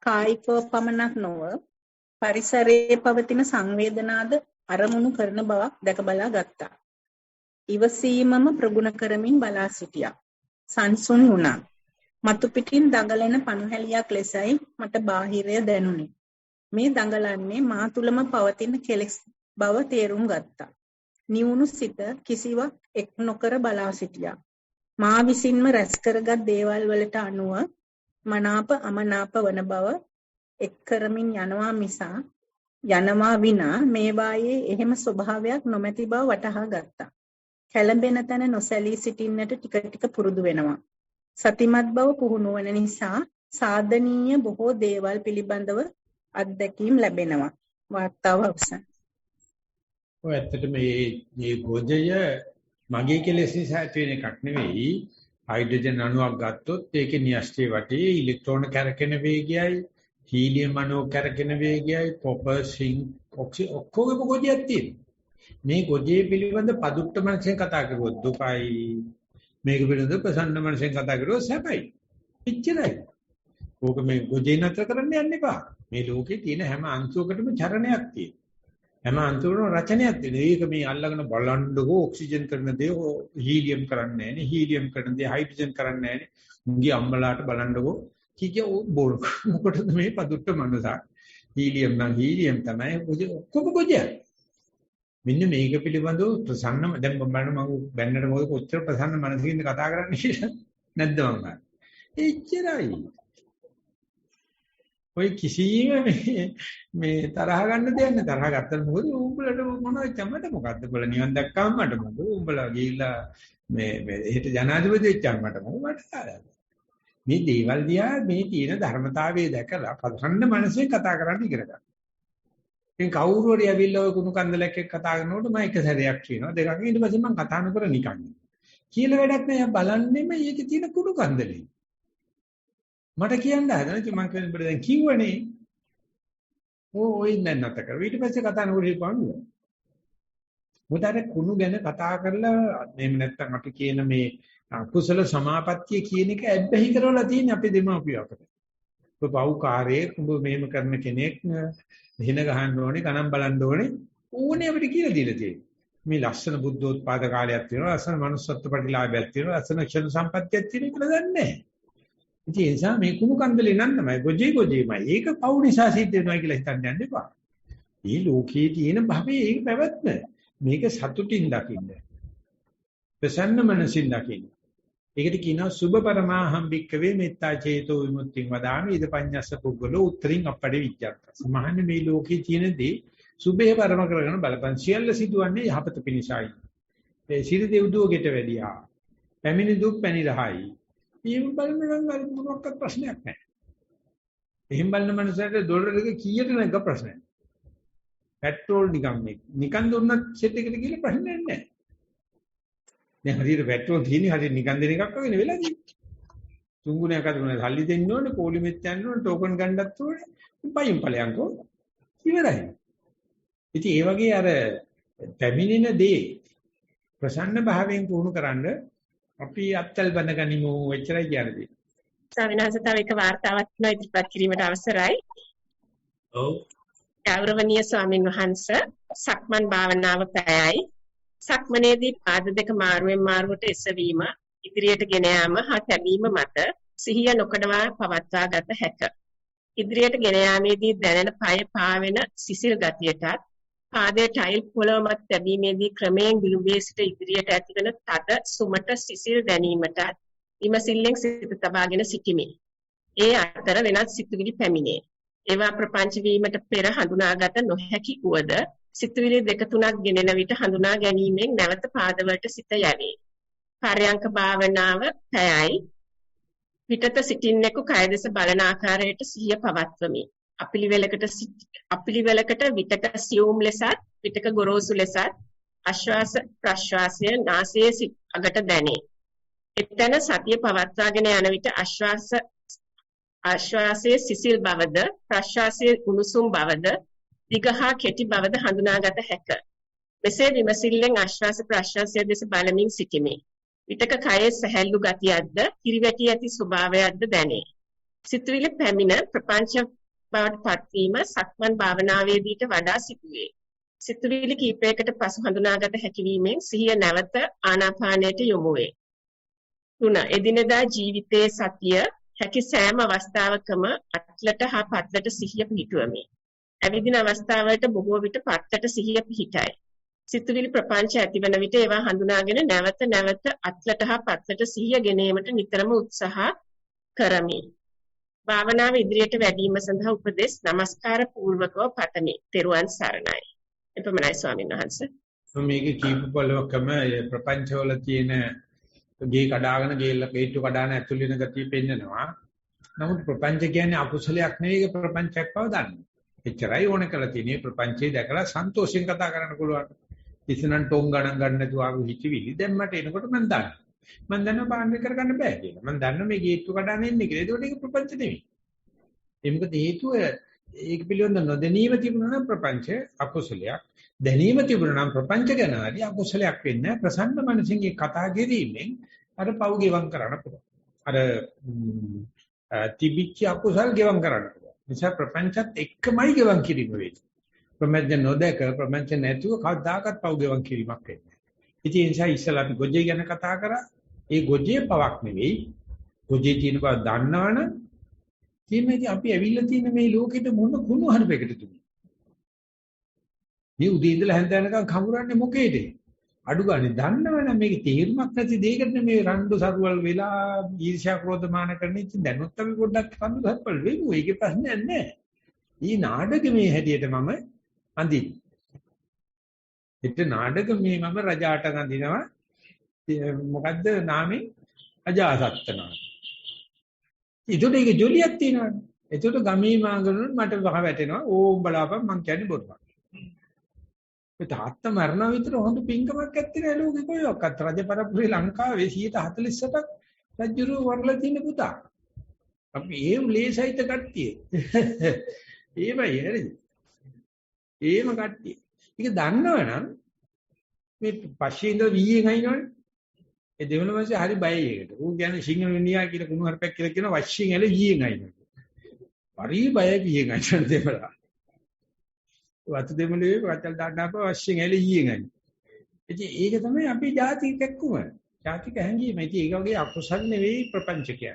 කායිකව පමණක් නොව පරිසරයේ පවතින සංවේදනාද අරමුණු කරන බවක් දැක බලා ගත්තා. ඉවසීමම ප්‍රගුණ කරමින් බලා සිටියා. සංසුන් වුණා. මතු පිටින් දඟලන පණුහැලියක් ලෙසයි මට බාහිරය දැනුනි. මේ දඟලන්නේ මා තුලම පවතින කෙලෙස් බව තේරුම් ගත්තා. නිවුණු සිත කිසිවක් එක් නොකර බලා සිටියා. මා විසින්ම රැස් කරගත් දේවල් වලට අනුව මනාප අමනාප වන බව එක් කරමින් යනවා විනා මේවායේ එහෙම ස්වභාවයක් නොමැති බව වටහා ගත්තා. කැළඹෙන තැන නොසැලී සිටින්නට ටික ටික පුරුදු වෙනවා. සතිමත් බව පුහුණු වන නිසා සාධනීය බොහෝ දේවල් පිළිබඳව අත්දැකීම් ලැබෙනවා. වාර්තාව අවසන්. ඔය ඇත්තට මේ ගොජය මගේ කෙලෙස් නිසා ඇති වෙන එකක් නෙවෙයි. හයිඩ්‍රජන් අණුවක් ගත්තොත් ඒකේ න්‍යෂ්ටි වටේ ඉලෙක්ට්‍රෝන කැරකෙන වේගයයි, හීලියම් අණුව කැරකෙන වේගයයි, කොපර්, සින්ක්, ඔක්සිජන් ඔක්කොගේම ගොජයක් තියෙනවා. මේ ගොජේ පිළිබඳ පදුට්ට මනසෙන් කතා කරුවොත් දුකයි. මේක පිළිබඳ ප්‍රසන්න මනසෙන් කතා කරුවොත් සැපයි. එච්චරයි. ඕක මේ ගොජේ නතර කරන්න යන්න එපා. මේ ලෝකේ තියෙන හැම අංශුවකටම චරණයක් තියෙනවා. හැම අංශුවකටම රචනයක් තියෙනවා. ඒක මේ අල්ලගෙන බලන්නකෝ ඔක්සිජන් කරන දේ හීලියම් කරන්නේ නැහැ නේ. හීලියම් කරන දේ හයිඩ්‍රජන් කරන්නේ නැහැ නේ. මුංගි අම්බලාට බලන්නකෝ. කීක බෝල් මොකටද මේ පදුට්ට මනස? හීලියම් නම් හීලියම් තමයි ඔක්කොම ගොජය. මෙන්න මේක පිළිබඳව ප්‍රසන්න දැන් බලන්න මම බැන්නට මොකද කොච්චර ප්‍රසන්න මනසකින්ද කතා කරන්නේ කියලා නැද්ද මම? එච්චරයි. ඔය කිසිම මේ තරහ ගන්න දෙයක් නෑ. තරහ ගත්තම මොකද උඹලට මොනවද මට මොකද්ද බල නිවන් දැක්කම මට මොකද උඹලා ගිහිල්ලා මේ එහෙට ජනාධිපති වෙච්චාම මට මොකද මේ දේවල් දිහා මේ තියෙන ධර්මතාවයේ දැකලා ප්‍රසන්න මනසෙන් කතා කරන්න ඉගෙන ගන්න. ඉතින් කවුරු හරි ඇවිල්ලා ඔය කුණු කන්දලක් එක්ක කතා කරනකොට මම එක සැරයක් කියනවා දෙකක් ඊට පස්සේ මම කතා නොකර නිකන්. කියලා වැඩක් නෑ බලන්නෙම මේකේ තියෙන කුණු කන්දලේ. මට කියන්න හදන මම කියන්නේ දැන් කිව්වනේ. ඔය දැන් නැත කර. ඊට පස්සේ කතා නොකර ඉපන්නවා. මොකද කුණු ගැන කතා කරලා එහෙම නැත්නම් අපි කියන මේ කුසල සමාපත්තිය කියන එක ඇබ්බැහි කරවලා තියෙන අපේ දෙමාපියෝ අපිට. ඔබ පව්කාරයේ ඔබ මෙහෙම කරන කෙනෙක් හින ගහන්න ඕනේ, ගණන් බලන්න ඕනේ. ඕනේ අපිට කියලා දීලා තියෙනවා. මේ ලස්සන බුද්ධෝත්පාද කාලයක් තියෙනවා, ලස්සන manussත්ව ප්‍රතිලාභයක් තියෙනවා, ලස්සන ක්ෂණ සම්පත්තියක් තියෙනවා කියලා දන්නේ නැහැ. ඉතින් ඒ නිසා මේ කුණු කන්දලේ නම් තමයි ගොජේමයි. ඒක පව් නිසා සිද්ධ වෙනවා කියලා හිතන්න යන්න එපා. මේ ලෝකයේ තියෙන භවයේ ඒක පැවැත්ම. මේක සතුටින් දකින්න. ප්‍රසන්න මනසින් දකින්න. ඒකට කියනවා සුභ පරමාහම් භික්කවේ මෙත්තා චේතෝ විමුක්තිං වදාමි ඉද පඤ්ඤස්ස පුද්ගලෝ උත්තරින් අපඩේ විචාරත. සමහන්නේ මේ ලෝකයේ තියෙනදී සුභේ පරම කරගෙන බලපන් සියල්ල සිදුවන්නේ යහපත පිණිසයි. ඒ සිරි දෙව්දුවකට වැඩියා. පැමිණි දුක් පැණි රහයි. මේ බලන මොනක්වත් ප්‍රශ්නයක් නැහැ. එහෙන් බලන මනුස්සයට ඩොලර් එක කීයට නැග ප්‍රශ්නයක්. පෙට්‍රෝල් නිකන් දුන්නත් සෙට් එකට ගිහලා ප්‍රශ්නයක් නැහැ. දැන් හරියට පෙට්‍රෝල් තියෙන්නේ හරියට නිකන් දෙන එකක් වගේ නෙවෙලා තියෙන්නේ. තුන්ගුණයක් අතර සල්ලි දෙන්න ඕනේ, පොලිමෙත් යන්න ඕනේ, ටෝකන් ගන්නත් ඕනේ. පයින් ඵලයන්කෝ ඉවරයි. ඉතින් ඒ වගේ අර පැමිණෙන දේ ප්‍රසන්න භාවයෙන් පුහුණු කරන්න අපි අත්ල් බඳගනිමු එච්චරයි කියන්නේ. ස්වාමීන් වහන්සේ තව එක වාර්තාවක් තියෙනවා ඉදිරිපත් කිරීමට අවසරයි. ඔව්. ගෞරවනීය ස්වාමීන් වහන්සේ සක්මන් භාවනාව පැයයි. සක්මනේදී පාද දෙක මාරුවෙන් මාරුවට එසවීම, ඉදිරියට ගෙන යාම හා තැබීම මත සිහිය නොකඩවා පවත්වා ගත හැක. ඉදිරියට ගෙන යාමේදී දැනෙන පය පාවෙන සිසිල් ගතියටත් පාදයේ ටයිල් පොළව මත තැබීමේදී ක්‍රමයෙන් විලුඹේ සිට ඉදිරියට ඇතිවන තද සුමට සිසිල් දැනීමටත් විමසිල්ලෙන් සිත තබාගෙන සිටිමි. ඒ අතර වෙනත් සිතුවිලි පැමිණේ. ඒවා ප්‍රපංච වීමට පෙර හඳුනාගත නොහැකි වුවද සිතුවිලි දෙක තුනක් ගෙනෙන විට හඳුනා ගැනීමෙන් නැවත පාදවලට සිත යවේ. පරයන්ක භාවනාව පැයයි. පිටත සිටින්නෙකු කය දෙස බලන ආකාරයට සිහිය පවත්වමි. අපිලිවෙලකට විතක සියුම් ලෙසත් විතක ගොරෝසු ලෙසත් ආශ්වාස ප්‍රශ්වාසය නාසයේ අගට දැනේ. එතන සතිය පවත්වාගෙන යන විට ආශ්වාසයේ සිසිල් බවද ප්‍රශ්වාසයේ උණුසුම් බවද දිගහා කෙටි බවද හඳුනාගත හැක. මෙසේ විමසිල්ලෙන් ආශ්වාස ප්‍රශ්වාසය දෙස බලමින් සිටිමි. විතක කයේ සැහැල්ලු ගතියක්ද කිරිවැටි ඇති ස්වභාවයක්ද දැනේ. සිතුවිලි පැමිණ ප්‍රපංච බවට පත්වීම සක්මන් භාවනාවේදීට වඩා සිදුවේ. සිතුවිලි කීපයකට පසු හඳුනාගත හැකිවීමෙන් සිහිය නැවත ආනාපානයට යොමු වේ. 3. එදිනෙදා ජීවිතයේ සතිය හැකි සෑම අවස්ථාවකම අත්ලට හා පත්ලට සිහිය පිහිටුවමි. ඇවිදින අවස්ථාවලට බොහෝ විට පත්ලට සිහිය පිහිටයි. සිතුවිලි ප්‍රපංච ඇතිවන විට ඒවා හඳුනාගෙන නැවත අත්ලට හා පත්ලට සිහිය ගෙනීමට නිතරම උත්සාහ කරමි. භාවනාව ඉදිරියට වැඩිම සඳහා උපදෙස් නමස්කාර පූර්වකව පතමි. තෙරුවන් සරණයි. එපමණයි ස්වාමීන් වහන්සේ. මේකේ කීප පොලවකම ප්‍රපංචවල තියෙන ගේ කඩාගෙන ගේට්ටු කඩාන ඇතුල් වෙන ගතිය පෙන්නනවා. නමුත් ප්‍රපංච කියන්නේ අකුසලයක් නෙවෙයි, ඒක ප්‍රපංචයක් බව දන්න. එච්චරයි ඕන කරලා තියෙන්නේ. ප්‍රපංචේ දැකලා සන්තෝෂෙන් කතා කරන්න පුළුවන්. ඉතින් ටොං ගණන් ගන්න නැතුව ආපු හිතවිලි දැන් මට එනකොට මම දන්නවා. මම දන්නවා පාණ්ඩේ කරගන්න බෑ කියලා. මම දන්නවා මේ ගේට්ටු කඩාන එන්නේ කියලා. ඒකට ඒක ප්‍රපංච නෙවෙයි. ඒ මොකද හේතුව ඒක පිළිබඳ නොදැනීම තිබුණා නම් ප්‍රපංච අකුසලයක්. දැනීම තිබුණා නම් ප්‍රපංච ගැන හරි අකුසලයක් වෙන්නේ නැහැ. ප්‍රසන්න මනසින් ඒ කතා කිරීමෙන් අර පව් ගෙවම් කරන්න පුළුවන්. අර තිබිච්ච අකුසල් ගෙවම් කරන්න පුළුවන්. නිසා ප්‍රපංචත් එක්කමයි ගෙවම් කිරීම වෙන්නේ. ප්‍රපංච නොදක ප්‍රපංච නැතුව කවදාකවත් පව් ගෙවම් කිරීමක් වෙන්නේ නැහැ. ඉතින් ඒ නිසා ඉස්සලා අපි ගොජේ ගැන කතා කරා. ඒ ගොජේ පවක් නෙවෙයි. ගොජේ තියෙන බව දන්නවනම් ඉතින් අපි ඇවිල්ලා තියෙන මේ ලෝකෙට මොන කුණු හරිපෙකට තුනේ. මේ උදේ ඉඳලා හැන්ද වෙනකන් කමුරන්නේ මොකේද? අඩු ගානේ දන්නවනම් මේක තේරුමක් නැති දෙයකට මේ රණ්ඩු සරුවල් වෙලා ඊර්ෂ්‍යා ක්‍රෝධමාන කරන ඉතින් දැනුත් අපි පොඩ්ඩක් රණ්ඩු සරුවල් වෙමු. ඒකේ ප්‍රශ්නයක් නැහැ. ඊ නාටකමේ හැටියට මම අඳින්නේ. ඒත් නාටකමේ මම රජාට අඳිනවා. මොකද්ද නාමේ? අජාසත්ත නාම. ඒකට ඒක ජොලියක් තියෙනවානේ. ඒකට ගමේ මාංගනොත් මට වහ වැටෙනවා. ඕම් බලාපන් මං කියන්නේ බොරුවක්. ඒ තාත්තා මරණ විතර හොඳ පින්කමක් ඇත්තේ නෑ ලෝකේ කොයිවත්. රජපරපුරේ ලංකාවේ 148ක් රජුරු වරලා තියෙන පුතා. අපි ඒ ලේසයිත කට්ටිය. ඒවයි හරිද? ඒම කට්ටිය. ඒක දන්නවනම් මේ පස්සේ ඉඳලා වීයෙන් අයිනවනේ. ඒ දෙවන මාසේ හරි බයයි ඒකට. ඌ කියන්නේ සිංහල විනියා කියලා කුණු හරපක් කියලා කියන වශ්යෙන් ඇල වීයෙන් අයිනවා. හරි බයයි වීයෙන් අයින දෙමළ. වතු දෙමළේ වචල් දාන්නාප වශ්යෙන් ඇල වීයෙන් අයින. ඉතින් ඒක තමයි අපි ජාතික කැක්කුම. ජාතික හැංගීම. ඉතින් ඒක වගේ අකුසල් නෙවෙයි ප්‍රපංචකය.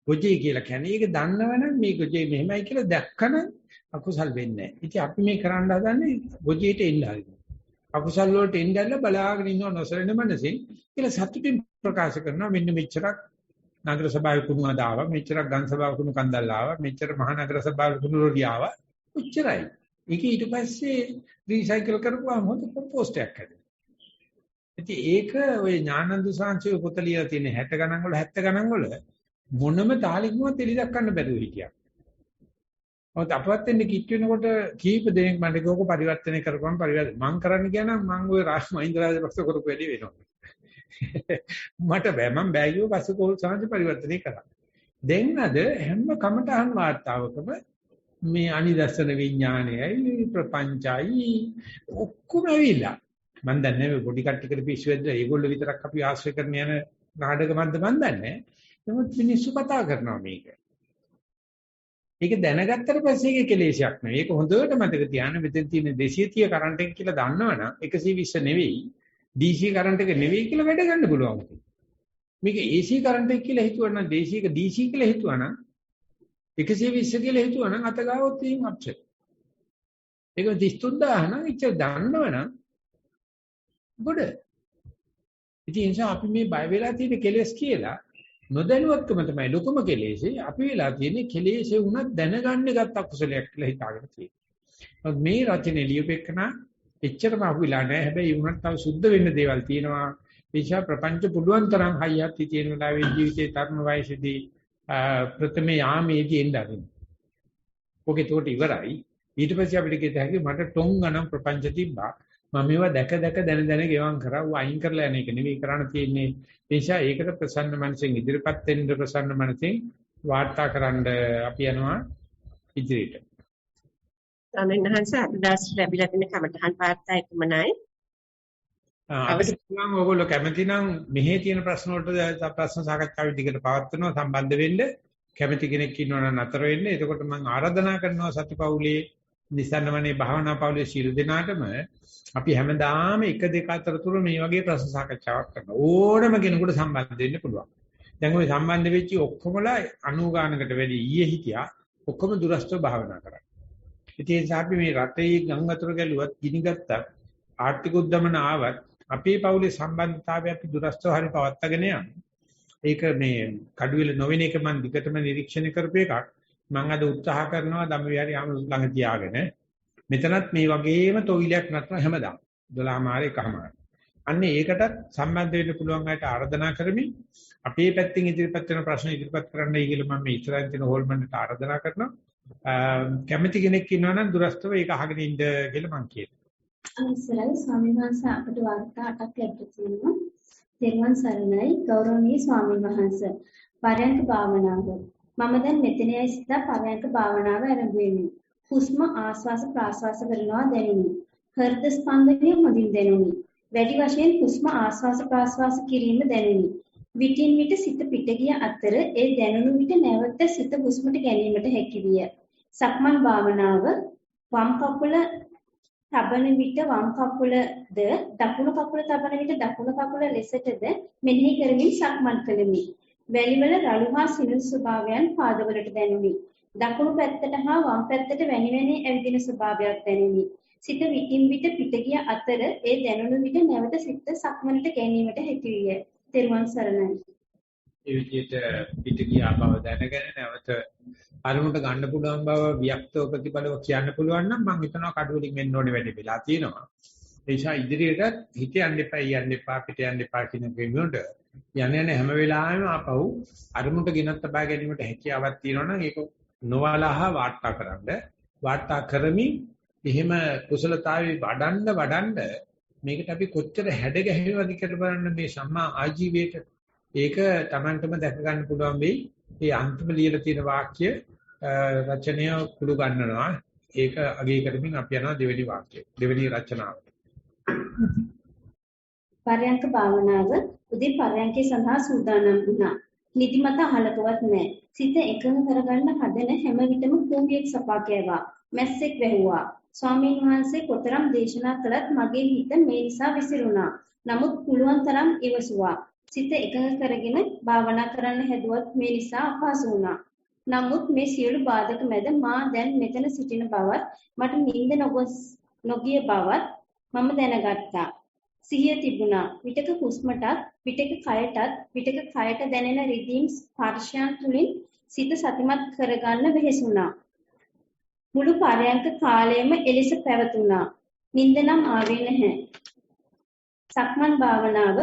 ගොජේ කියලා කියන්නේ ඒක දන්නවනම් මේ ගොජේ මෙහෙමයි කියලා දැක්කනම් අකුසල් වෙන්නේ නැහැ. ඉතින් අපි මේ කරන්න හදන්නේ ගොජේට එන්න හදන්නේ. අකුසල් වලට එන්නදල්ලා බලාගෙන ඉන්නව නොසරෙන මනසින් කියලා සතුටින් ප්‍රකාශ කරනවා මෙන්න මෙච්චරක් නගර සභාවේ කුණු ආවා මෙච්චරක් ගම් සභාවේ කුණු කන්දල් ආවා මෙච්චර මහා නගර සභාවේ කුණු රොඩි ආවා උච්චරයි. ඒක ඊට පස්සේ රීසයිකල් කරපුවාම හොඳ කොම්පෝස්ට් එකක් හැදෙනවා. ඉතින් ඒක ඔය ඥානන්ද සාංශයේ පොත ලියලා තියෙන 60 ගණන් වල 70 ගණන් වල මොනම තාලිකමවත් එලි දක්වන්න බැරුව හිටියා. මොකද අපවත් වෙන්න කිට් වෙනකොට කීප දෙනෙක් මට ගෝක පරිවර්තනය කරපුවම මං කරන්න කියන මං ඔය මහින්ද රාජපක්ෂ කරපු වැඩි වෙනවා. මට බෑ මං බෑ කිව්ව පස්සේ කෝල් සාංශ පරිවර්තනය කරා. දෙන්නද හැම කමටහන් වාර්තාවකම මේ අනිදර්ශන විඥානයයි ප්‍රපංචයි ඔක්කොම ඇවිල්ලා. මන් දන්නේ මේ පොඩි කට්ටියකට පිස්සු වෙද්ද ඒගොල්ලෝ විතරක් අපි ආශ්‍රය කරන යන නාටකමක්ද මන් දන්නේ. නමුත් මිනිස්සු කතා කරනවා මේක. ඒක දැනගත්තට පස්සේ ඒක කෙලෙසයක් නෙවෙයි. ඒක හොඳට මතක තියාගන්න මෙතන තියෙන 230 කරන්ට් එක කියලා දන්නවනම් 120 නෙවෙයි DC කරන්ට් එක නෙවෙයි කියලා වැඩ ගන්න පුළුවන්. මේක AC කරන්ට් එක කියලා හිතුවනම් DC එක DC කියලා හිතුවනම් 120 කියලා හිතුවනම් අත ගාවොත් තියෙන අප්සෙට්. ඒක 33000 නම් ඉච්ච දන්නවනම් ගොඩ. ඉතින් ඒ නිසා අපි මේ බය වෙලා තියෙන කෙලෙස් කියලා නොදැනුවත්කම තමයි ලොකුම කෙලෙසේ. අපි වෙලා තියෙන්නේ කෙලෙසේ වුණත් දැනගන්න ගත්ත අකුසලයක් කියලා හිතාගෙන තියෙනවා. මේ රචනයේ ලියුපෙකන එච්චරම අහුවිලා නැහැ. හැබැයි වුණත් තව සුද්ධ වෙන්න දේවල් තියෙනවා. ඒෂා ප්‍රපංච පුළුවන් තරම් හයියක් තියෙන වෙලාවේ ජීවිතේ තරුණ වයසේදී ප්‍රථම යාමේදී එන්නරින්. ඔකේ තෝට ඉවරයි. ඊට පස්සේ අපිට කියත හැකි මට ටොං ගණන් ප්‍රපංච තිබ්බා. මම මේවා දැක දැන ගෙවම් කරා. ඌ අයින් කරලා යන එක නෙවෙයි කරන්න තියෙන්නේ. ඒෂා ඒකට ප්‍රසන්න මනසෙන් ඉදිරිපත් වෙන්න ප්‍රසන්න මනසෙන් වාර්තා කරන්න අපි යනවා ඉදිරියට. සමින්හන්ස අදදාස් ලැබිලා තියෙන කමටහන් වාර්තා එක්මනයි. අපිට පුළුවන් ඔයගොල්ලෝ කැමති නම් මෙහි තියෙන ප්‍රශ්න වලට ප්‍රශ්න සාකච්ඡාවේ දිගට පවත්වනවා සම්බන්ධ වෙන්න. කැමති කෙනෙක් ඉන්නවා නම් අතර වෙන්න. එතකොට මම ආරාධනා කරනවා සතිපෞලේ නිසන්නමනේ භාවනා පෞලේ ශීල දෙනාටම අපි හැමදාම 1-2 අතරතුර මේ වගේ ප්‍රශ්න සාකච්ඡාවක් කරනවා. ඕනම කෙනෙකුට සම්බන්ධ වෙන්න පුළුවන්. දැන් ওই සම්බන්ධ වෙච්ච ඔක්කොමලා 90 ගානකට වැඩි ඊයේ හිටියා. ඔක්කොම දුරස්තව භාවනා කරා. ඉතින් අපි මේ රටේ ගම් අතර ගැලුවත් ගිනිගත්තත් ආර්ථික උද්දමන ආවත් අපේ පවුලේ සම්බන්ධතාවය අපි දුරස්තව හරි පවත්වාගෙන යනවා. ඒක මේ කඩුවෙල නොවෙන එක මම දිගටම නිරීක්ෂණය කරපු එකක්. මම අද උත්සාහ කරනවා ධම්මවිහාරය ළඟ තියාගෙන මෙතනත් මේ වගේම තොවිලයක් නටන හැමදාම 12 මාරේ එකමාර. අන්න ඒකටත් සම්බන්ධ වෙන්න පුළුවන් අයට ආරාධනා කරමින් අපේ පැත්තෙන් ඉදිරිපත් වෙන ප්‍රශ්න ඉදිරිපත් කරන්නයි කියලා මම මේ ඉස්සරහින් තියෙන හෝල්මන්ට ආරාධනා කරනවා. කැමති කෙනෙක් ඉන්නවා නම් දුරස්තව ඒක අහගෙන ඉන්න කියලා මම කියනවා. අවසරයි ස්වාමීන් වහන්සේ අපට වාර්තා 8ක් ලැබිලා තියෙනවා. තෙරුවන් සරණයි ගෞරවනීය ස්වාමීන් වහන්සේ. පරයන්ක භාවනාව. මම දැන් මෙතනයි සිතා පරයන්ක භාවනාව ආරම්භ වෙමි. හුස්ම ආශ්වාස ප්‍රාශ්වාස කරනවා දැනුනි. හෘද ස්පන්දනය හොඳින් දැනුනි. වැඩි වශයෙන් හුස්ම ආශ්වාස ප්‍රාශ්වාස කිරීම දැනුනි. විටින් විට සිත පිට ගිය අතර ඒ දැනුණු විට නැවත සිත හුස්මට ගැනීමට හැකි විය. සක්මන් භාවනාව වම් කකුල තබන විට වම් කකුලද දකුණු කකුල තබන විට දකුණු කකුල ලෙසටද මෙනෙහි කරමින් සක්මන් කළෙමි. වැලිවල රළු හා සිනිඳු ස්වභාවයන් පාදවලට දැනුනි. දකුණු පැත්තට හා වම් පැත්තට වැනි වැනි ඇවිදින ස්වභාවයක් දැනුනි. සිත විටින් විට පිට ගිය අතර ඒ දැනුණු විට නැවත සිත සක්මනට ගැනීමට හැකි විය. තෙරුවන් සරණයි. ඒ විදිහට පිට ගියා බව දැනගෙන නැවත අරමුණට ගන්න පුළුවන් බව වික්තව ප්‍රතිපලව කියන්න පුළුවන් නම් මම හිතනවා කඩුවලින් වෙන්න ඕනේ වැඩි වෙලා තියෙනවා. ඒ නිසා ඉදිරියට හිත යන්න එපා පිට යන්න එපා කියන කෙනෙකුට යන හැම වෙලාවෙම ආපහු අරමුණට ගෙනත් තබා ගැනීමට හැකියාවක් තියෙනවා නම් ඒක නොවලහ වාර්තා කරමින් එහෙම කුසලතාවේ වඩන්න මේකට අපි කොච්චර හැඩ ගැහෙනවද කියලා බලන්න මේ සම්මා ආජීවයට ඒක Tamanටම දැක ගන්න පුළුවන් වෙයි. මේ අන්තිම ලියලා තියෙන වාක්‍ය රචනය කුළු ගන්නවා. ඒක අගය කරමින් අපි යනවා දෙවෙනි වාක්‍යය. දෙවෙනි රචනාවට. පරයන්ක භාවනාව උදේ පරයන්කේ සඳහා සූදානම් වුණා. නිදිමත අහලකවත් නැහැ. සිත එකඟ කරගන්න හදන හැම විටම කූඹියක් සපා කෑවා. මැස්සෙක් වැහුවා. ස්වාමීන් වහන්සේ කොතරම් දේශනා කළත් මගේ හිත මේ නිසා විසිරුණා. නමුත් පුළුවන් තරම් ඉවසුවා. සිත එකඟ කරගෙන භාවනා කරන්න හැදුවත් මේ නිසා අපහසු වුණා. නමුත් මේ සියලු බාධක මැද මා දැන් මෙතන සිටින බවත් මට නිින්ද නොගිය බවත් මම දැනගත්තා. සිහිය තිබුණා. විටක හුස්මටත් විටක කයට දැනෙන රිදීම් ස්පර්ශයන් තුලින් සිත සතිමත් කරගන්න වෙහෙසුණා. මුළු පරයන්ක කාලයම එලෙස පැවතුණා. නිින්ද නම් ආවේ නැහැ. සක්මන් භාවනාව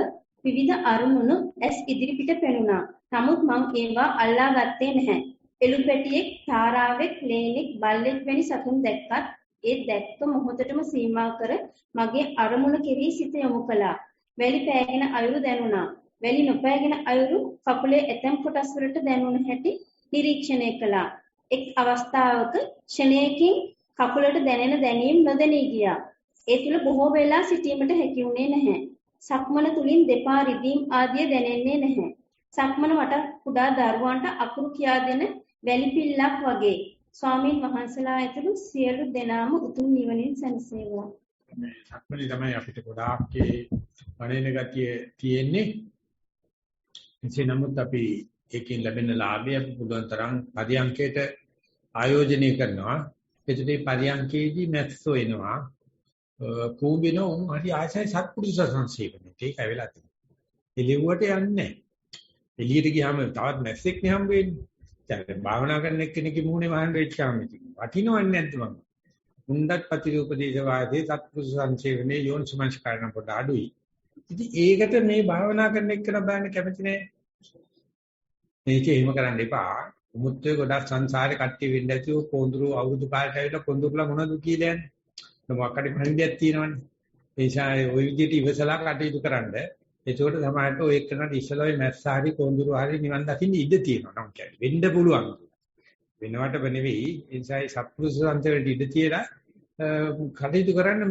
විවිධ අරමුණු ඇස් ඉදිරිපිට පෙනුණා. නමුත් මම ඒවා අල්ලා ගත්තේ නැහැ. එළුපැටියෙක්, තාරාවෙක්, ලේනෙක්, බල්ලෙක් වැනි සතුන් දැක්කත් ඒ දැක්ක මොහොතටම සීමා කර මගේ අරමුණ කෙරෙහි සිත යොමු කළා. වැලි පෑගෙන අයුරු දැනුණා. වැලි නොපෑගෙන අයුරු කකුලේ ඇතම් කොටස් වලට දැනුණ හැටි නිරීක්ෂණය කළා. එක් අවස්ථාවක ක්ෂණයකින් කකුලට දැනෙන දැනීම් නොදැනී ගියා. ඒ තුල බොහෝ වෙලා සිටීමට හැකි වුණේ නැහැ. සක්මන තුලින් දෙපා රිදීම් ආදිය දැනෙන්නේ නැහැ. සක්මන මට කුඩා දරුවන්ට අකුරු කියා දෙන වැලි පිල්ලක් වගේ. ස්වාමීන් වහන්සේලා ඇතුළු සියලු දෙනාම උතුම් නිවනින් සැනසේවා. මේ සක්මනේ තමයි අපිට ගොඩාක් වණේන ගතිය තියෙන්නේ. එසේ නමුත් අපි ඒකෙන් ලැබෙන ලාභය අපි පුළුවන් තරම් පරියන්කයට ආයෝජනය කරනවා. එතකොට පරියන්කේදී මැස්සෝ එනවා. කූඹිනෝ හරි ආශය සත්පුරුෂ සංසේවනේ. ඒකයි වෙලා තියෙන්නේ. එළියට යන්නේ නැහැ. එළියට ගියාම තවත් මැස්සෙක් නේ හම්බ වෙන්නේ. දැන් භාවනා කරන එක්කෙනෙක්ගේ මුහුණේ වහන්න වෙච්චාම ඉතින් වටිනවන්නේ නැද්ද මම? උණ්ඩත් ප්‍රතිરૂපදේශ වාදේ සත්පුරුෂ සංසේවනේ යෝනිසමංස කරන කොට අඩුයි. ඉතින් ඒකට මේ භාවනා කරන එක්කන බලන්න කැමති නැහැ. මේක එහෙම කරන්න එපා. මුත්‍යේ ගොඩක් සංසාරේ කට්ටිය වෙන්න ඇති ඔය පොඳුරු අවුරුදු කාලයට ඇවිල්ලා පොඳුරුලා මොනවද කියලා යන්නේ. මොකක්ද පණිඩියක් තියෙනවනේ. ඒ නිසා ওই විදිහට ඉවසලා කටයුතු කරන්න. ඒකෝට සමහරට ඔය එක්කනට ඉස්සලා ඔය මැස්සාරි පොඳුරු හරි නිවන් දකින්න ඉඩ තියෙනවා නම් කියන්නේ. වෙන්න පුළුවන්. වෙනවට නෙවෙයි. ඒ නිසා සත්පුරුෂ සංසාරේ ඉඩ තියලා කටයුතු කරන්න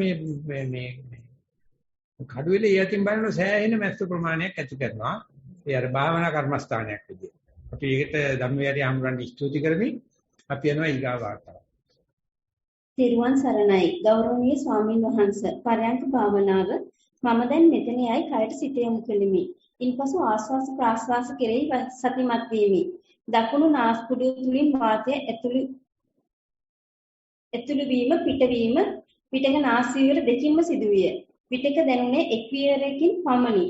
මේ කඩුවෙලේ යටින් බලන සෑහෙන මැස්ස ප්‍රමාණයක් ඇති කරනවා. ඒ අර භාවනා කර්මස්ථානයක් විදියට. අපි ඒකට ධම්මවිහාරය ආමරණ ස්තුති කරමින් අපි යනවා ඊගා වාර්තාව. තිරුවන් සරණයි ගෞරවනීය ස්වාමින් වහන්සේ. පරයන්ක භාවනාව මම දැන් මෙතන යයි කයට සිත යොමු කෙලිමි. ඉන්පසු ආශ්වාස ප්‍රාශ්වාස කෙරෙහි සතිමත් වීමි. දකුණු නාස්පුඩුව තුලින් වාතය ඇතුළු වීම පිටවීම පිටක නාස්විවර දෙකින්ම සිදුවිය. පිටක දැනුනේ එක් විවරයකින් පමණි.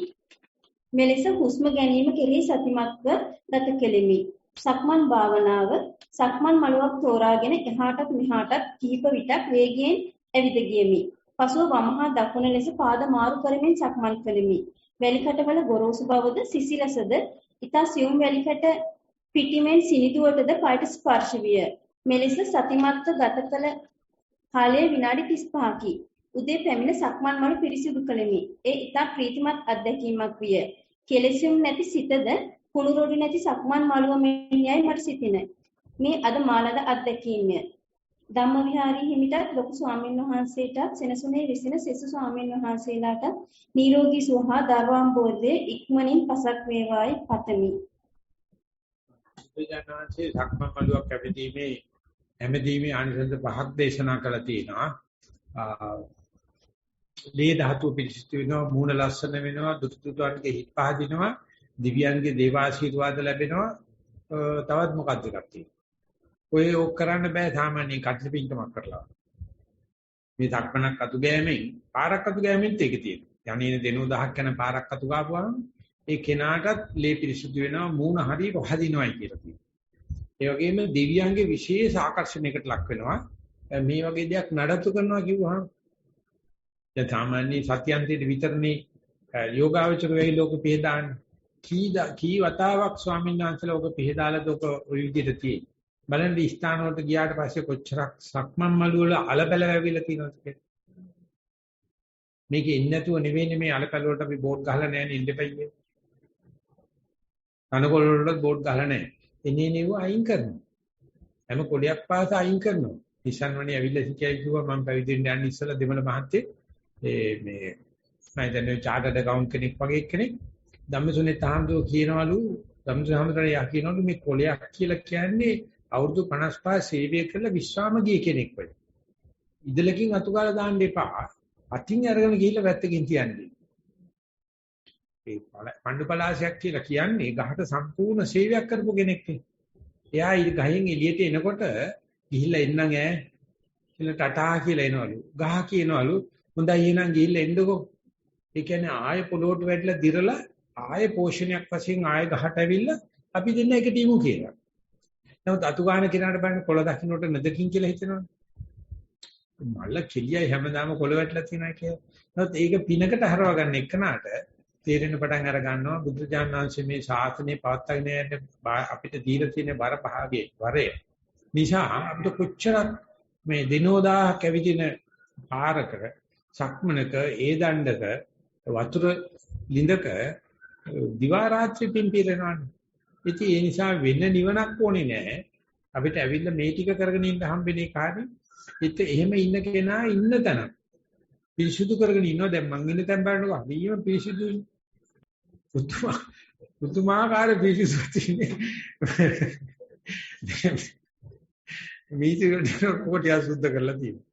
මෙලෙස හුස්ම ගැනීම කෙරෙහි සතිමත්ව ගත කෙලිමි. සක්මන් භාවනාව සක්මන් මළුවක් තෝරාගෙන එහාටත් මෙහාටත් කිහිප විටක් වේගයෙන් ඇවිද ගියමි. පසුව වම හා දකුණ ලෙස පාද මාරු කරමින් සක්මන් කළෙමි. වැලිකටවල ගොරෝසු බවද සිසිලසද ඉතා සියුම් වැලිකට පිටිමෙන් සිනිදුවටද පායට ස්පර්ශ විය. මෙලෙස සතිමත්ව ගත කළ කාලය විනාඩි 35කි. උදේ පැමිණ සක්මන් මළු පිරිසිදු කළෙමි. ඒ ඉතා ප්‍රීතිමත් අත්දැකීමක් විය. කෙලෙසුම් නැති සිතද කුණු රොඩු නැති සක්මන් මළුව මෙන් යයි මට සිතින. මේ අද මානද අත්දැකීමය. ධම්මවිහාරී හිමිටත් ලොකු ස්වාමීන් වහන්සේටත් සෙනසුනේ විසින සෙසු ස්වාමීන් වහන්සේලාට නිරෝගී සුව හා ධර්මාම්බෝධයේ ඉක්මනින් පසක් වේවායි පතමි. බුදුජානනාංශයේ සක්මන් මළුවක් කැපීමේ හැමදීමේ ආනිසංස 5ක් දේශනා කළා තියෙනවා. ලේ ධාතු පිරිසිදු වෙනවා, මූණ ලස්සන වෙනවා, දුටුතුතුන්ගේ හිත් පහදිනවා, දිව්‍යයන්ගේ දේවාශීර්වාද ලැබෙනවා. තවත් මොකක්ද එකක් තියෙනවා. ඔය ඕක කරන්න බෑ සාමාන්‍ය කටට පිටකමක් කරලා. මේ ධක්මනක් අතු ගෑමෙන්, පාරක් අතු ගෑමෙන් ඒක තියෙනවා. යන්නේ දෙනෝ 1000ක් යන පාරක් අතු ගාපුවාම ඒ කෙනාටත් ලේ පිරිසිදු වෙනවා, මූණ හරියට වහදිනවයි කියලා තියෙනවා. ඒ වගේම දිව්‍යයන්ගේ විශේෂ ආකර්ෂණයකට ලක් වෙනවා. මේ වගේ දෙයක් නඩත්තු කරනවා කිව්වහම දැන් සාමාන්‍ය සත්‍යන්තයේ විතරනේ යෝගාවචර වෙයි ලෝක පිහදාන කී වතාවක් ස්වාමීන් වහන්සේලා ඔක පිහදාලා දොක ඔය විදිහට තියෙයි. බලන්න ස්ථාන වලට ගියාට පස්සේ කොච්චරක් සක්මන් මළු වල අලබල වැවිලා තියෙනවද කියලා. මේකේ ඉන්නේ නැතුව නෙවෙයි මේ අලබල වලට අපි බෝඩ් ගහලා නැහැ නේ ඉඳපයියේ. කනකොල වලට බෝඩ් ගහලා නැහැ. එනේ නෙව අයින් කරනවා. හැම කොඩයක් පාස අයින් කරනවා. නිසන්වනේ ඇවිල්ලා සිටියයි කිව්වා මම පැවිදෙන්න යන්න ඉස්සලා දෙමළ මහත්තයෙක් මේ මම දැන් චාටර්ඩ් account කෙනෙක් වගේ කෙනෙක් ධම්මසුනේ තහඹුව කියනවලු ධම්මසුනේ යා කියනවලු මේ කොලයක් කියලා කියන්නේ අවුරුදු 55 සේවය කළ විශ්‍රාමගිය කෙනෙක් වගේ. ඉදලකින් අතුගාලා දාන්න එපා. අතින් අරගෙන ගිහිල්ලා වැත්තකින් තියන්නේ. ඒ පණ්ඩු පලාසයක් කියලා කියන්නේ ගහට සම්පූර්ණ සේවයක් කරපු කෙනෙක් නේ. එයා ගහෙන් එළියට එනකොට ගිහිල්ලා එන්නම් ඈ කියලා ටටා කියලා එනවලු. ගහ කියනවලු හොඳයි එහෙනම් ගිහිල්ලා එන්නකෝ. ඒ කියන්නේ ආයෙ පොළොවට වැටලා දිරලා ආයෙ පෝෂණයක් වශයෙන් ආයෙ ගහට ඇවිල්ලා අපි දෙන්න එක ටීමු කියලා. නමුත් අතු ගන්න කෙනාට බලන්න කොළ දකින්නට නැදකින් කියලා හිතෙනවනේ. මල්ල කෙලියයි හැමදාම කොළ වැටලා තියෙනවා කියලා. නමුත් ඒක පිනකට හරව ගන්න එකනට තේරෙන පටන් අර ගන්නවා බුදුරජාණන් වහන්සේ මේ ශාසනය පවත්වාගෙන යන්න අපිට දීලා තියෙන බර පහගේ වරය. නිසා අපිට කොච්චරක් මේ දිනෝදා කැවිදින පාරක සක්මනක ඒ දණ්ඩක වතුර ලිඳක දිවා රාත්‍රී පිම්පිරනවනේ. ඉතින් ඒ නිසා වෙන නිවනක් ඕනේ නැහැ. අපිට ඇවිල්ලා මේ ටික කරගෙන ඉන්න හම්බෙන්නේ කාටද? ඉතින් එහෙම ඉන්න කෙනා ඉන්න තැන පිරිසුදු කරගෙන ඉන්නවා. දැන් මං ඉන්න තැන බලනකොට හරියම පිරිසුදුයි. පුදුමාකාර පිරිසුදු තියෙන්නේ. මේක කොටිය සුද්ධ කරලා තියෙනවා.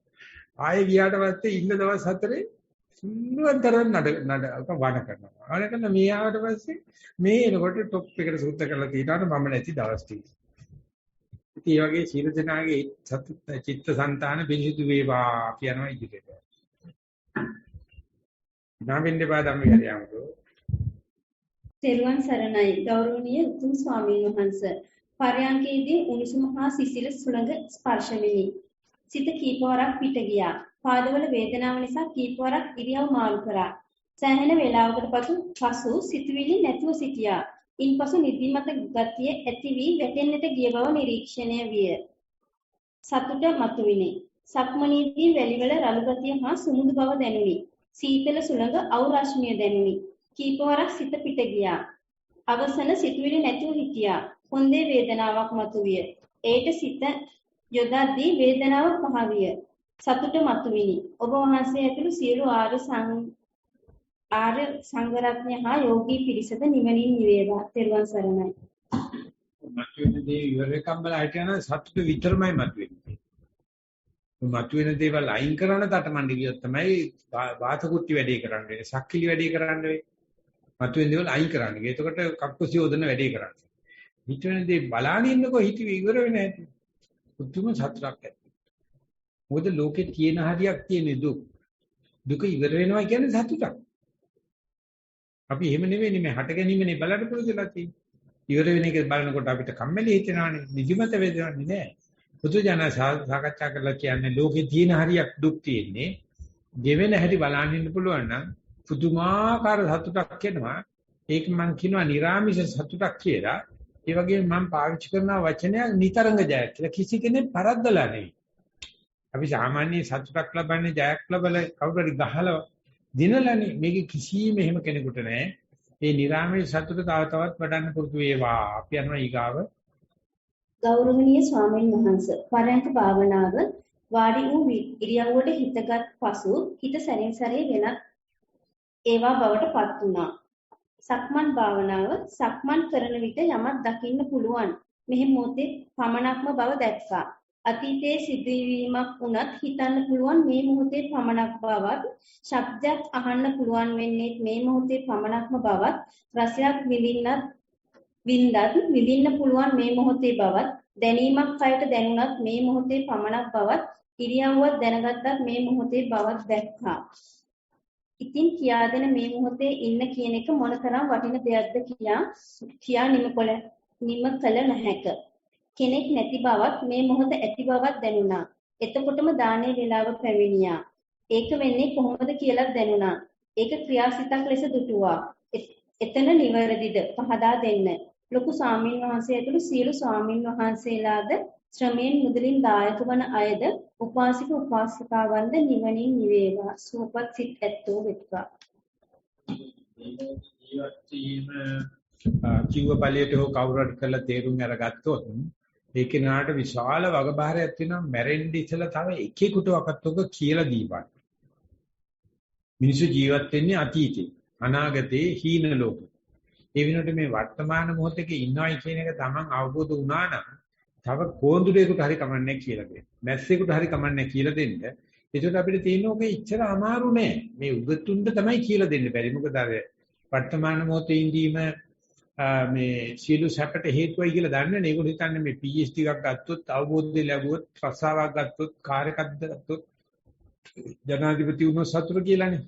ආයෙ ගියාට පස්සේ ඉන්න දවස් 4 නිරන්තරයෙන් නඩ වණ කරනවා. වණ කරන මේ ආවට පස්සේ මේ එනකොට টොප් එකට සුද්ධ කරලා තියනවාට මම නැති දවස් ටික. ඉතින් මේ වගේ සීල දනාගේ චිත්තසංතාන පිරිසුදු වේවා කියනවා ඉදිරියට. නාමින්දේ පාදම් විහාරයන්කෝ. තෙරුවන් සරණයි ගෞරවනීය උතුම් ස්වාමීන් වහන්සේ. පරයන්කේදී උණුසුම හා සිසිල සුළඟ ස්පර්ශ වෙමි. සිත කීපවරක් පිට ගියා. පාදවල වේදනාව නිසා කීපවරක් ඉරියව් මාරු කරා. සෑහෙන වේලාවකට පසු සිතුවිලි නැතුව සිටියා. ඉන්පසු නිදිමත ගතිය ඇති වී වැටෙන්නට ගිය බව නිරීක්ෂණය විය. සතුට මතුවිනි. සක්මණේදී වැලිවල රළු ගතිය හා සුමුදු බව දැනුනි. සීතල සුළඟ අවු රශ්මිය දැනුනි. කීපවරක් සිත පිට ගියා. අවසන සිතුවිලි නැතුව හිටියා. හොඳේ වේදනාවක් මතුවිය. ඒට සිත යොදද්දී වේදනාව පහ විය. සතුට මතුවිනි. ඔබ වහන්සේ ඇතුළු සියලු ආර්ය සංඝරත්නය හා යෝගී පිරිසද නිවනින් නිවේවා. තෙරුවන් සරණයි. මතුවෙන දේ ඉවරකම් බල හිටියන සතුට විතරමයි මතුවෙන්නේ. මතුවෙන දේවල් අයින් කරන තටමඬ ගියොත් තමයි වාත කුට්ටි වැඩේ කරන්න වෙන්නේ. සක්කිලි වැඩේ කරන්න වෙන්නේ. මතුවෙන දේවල් අයින් කරන්න. ඒකට කක්කුසි යොදන වැඩේ කරන්න. හිතවෙන දේ බලාගෙන ඉන්නකො හිතුවේ ඉවර වෙන්නේ නැති. උතුම් සතුටක් ඇති. මොකද ලෝකේ තියෙන හරියක් තියෙන දුක්. දුක ඉවර වෙනවා කියන්නේ සතුටක්. අපි එහෙම නෙවෙයි මේ හට ගැනීමනේ බලන්න පුරුදුලා තියෙන්නේ. ඉවර වෙන එක බලනකොට අපිට කම්මැලි හිතෙනවානේ, නිදිමත වේදනන්නේ නැහැ. බුදුජානක සාකච්ඡා කරලා කියන්නේ ලෝකේ තියෙන හරියක් දුක් තියෙන්නේ. ගෙවෙන හැටි බලන්න ඉන්න පුළුවන් නම් පුදුමාකාර සතුටක් එනවා. ඒක මම කියනවා නිර්ාමිෂ සතුටක් කියලා. ඒ වගේම මම පාවිච්චි කරන වචනයක් නිතරංග ජය කියලා. කිසි කෙනෙක් පරද්දලා නෙවෙයි. අපි සාමාන්‍ය සතුටක් ලබන්නේ ජයක් ලැබලා කවුරු හරි ගහලා දිනලානේ. මේක කිසිම එහෙම කෙනෙකුට නැහැ. මේ නිර්ාමිෂ සතුට තව තවත් වඩන්න පුරුදු වේවා. අපි යනවා ඊගාව. ගෞරවනීය ස්වාමීන් වහන්සේ පරයන්ක භාවනාව වාඩි වූ ඉරියව්වට හිතගත් පසු හිත සැරින් සැරේ වෙනත් ඒවා බවට පත් වුණා. සක්මන් භාවනාව සක්මන් කරන විට යමක් දකින්න පුළුවන්. මෙහි මොහොතේ පමණක්ම බව දැක්කා. අතීතයේ සිදුවීමක් වුණත් හිතන්න පුළුවන් මේ මොහොතේ පමණක් බවත්, ශබ්දයක් අහන්න පුළුවන් වෙන්නේ මේ මොහොතේ පමණක්ම බවත්, රසයක් විඳින්න පුළුවන් මේ මොහොතේ බවත්, දැනීමක් කයට දැනුණත් මේ මොහොතේ පමණක් බවත්, ඉරියව්වක් දැනගත්තත් මේ මොහොතේ බවත් දැක්කා. ඉතින් කියා දෙන මේ මොහොතේ ඉන්න කියන එක මොනතරම් වටින දෙයක්ද කියා නිම කළ නැහැක. කෙනෙක් නැති බවත් මේ මොහොත ඇති බවත් දැනුණා. එතකොටම දානේ වේලාව පැමිණියා. ඒක වෙන්නේ කොහොමද කියලා දැනුණා. ඒක ක්‍රියාසිතක් ලෙස දුටුවා. එතන නිවැරදිද පහදා දෙන්න. ලොකු ස්වාමින් වහන්සේ ඇතුළු සියලු ස්වාමින් වහන්සේලාද ශ්‍රමයෙන් මුදලින් දායක වන අයද උපාසික උපාසිකාවන්ද නිවනින් නිවේවා. සුවපත් සිත් ඇත්තෝ වෙත්වා. කිව්ව ඵලයට හෝ කවුරුහරි කරලා තේරුම් අරගත්තොත් ඒ කෙනාට විශාල වගබාරයක් තියෙනවා. මැරෙන්න ඉස්සලා තව එකෙකුටවත් ඔක කියලා දීපන්. මිනිස්සු ජීවත් වෙන්නේ අතීතේ, අනාගතේ, හීන ලෝකේ. ඒ වෙනුවට මේ වර්තමාන මොහොතේ ඉන්නවයි කියන එක Taman අවබෝධ වුණා නම් තව කෝඳුරේකට හරි කමන්නේ කියලා දෙන්න. මැස්සෙකුට හරි කමන්නේ කියලා දෙන්න. ඒකට අපිට තියෙන ඕකේ ඉච්චර අමාරු නෑ. මේ උගතුන්ට තමයි කියලා දෙන්න බැරි. මොකද අර වර්තමාන මොහොතේ ඉඳීම මේ සියලු සැපට හේතුවයි කියලා දන්නනේ. ඒගොල්ලෝ හිතන්නේ මේ PhD එකක් ගත්තොත්, අවබෝධය ලැබුවොත්, රසාවක් ගත්තොත්, කාර්යයක් ගත්තොත් ජනාධිපති වුණොත් සතුට කියලානේ.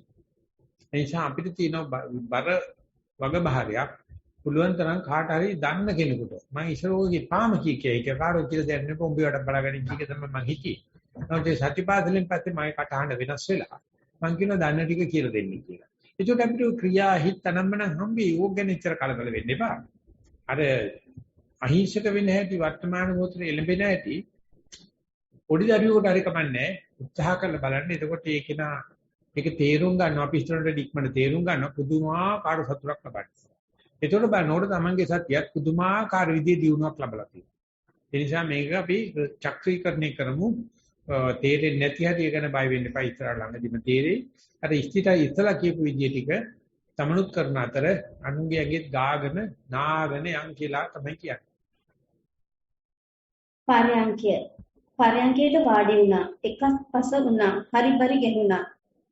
ඒ නිසා අපිට තියෙන බර වගබහරයක් පුළුවන් තරම් කාට හරි දන්න කෙනෙකුට. මම ඉස්සරෝගේ පාම කීකේ ඒක කාරෝ කියලා දැනන්නේ පොම්බියට බලාගෙන කීක තමයි මම හිතියේ. නමුත් ඒ සතිපාසලෙන් පස්සේ මම කටහඬ වෙනස් වෙලා මම කියනවා දන්න ටික කියලා දෙන්නේ කියලා. ඒකට අපිට ක්‍රියා හිත නම්මන හම්බේ ඕක ගැන ඉතර කලබල වෙන්න එපා. අර අහිංසක වෙන හැටි වර්තමාන මොහොතේ එළඹෙන හැටි පොඩි දරුවෙකුට හරි කමන්නේ උත්සාහ කරලා බලන්න. එතකොට ඒක තේරුම් ගන්නවා අපි ඉස්සරහට ඩික්මන තේරුම් ගන්නවා පුදුමාකාර සතුටක් ලබනවා. ඒතකොට බලනකොට තමන්ගේ සත්‍යයක් පුදුමාකාර විදිහේ දියුණුවක් ලැබලා තියෙනවා. ඒ නිසා මේක අපි චක්‍රීකරණය කරමු. තේරෙන්නේ නැති හැටි ගැන බය වෙන්න එපා. ඉස්සරහ ළඟදිම තේරෙයි. අර ඉස්සලා කියපු විදිය ටික තමනුත් කරන අතර අනුන්ගේ ඇගෙත් ගාගෙන නාගෙන යන් කියලා තමයි කියන්නේ. පරයන්කයට වාඩි වුණා. එකක් පස වුණා. හරි බරි ගැහුණා.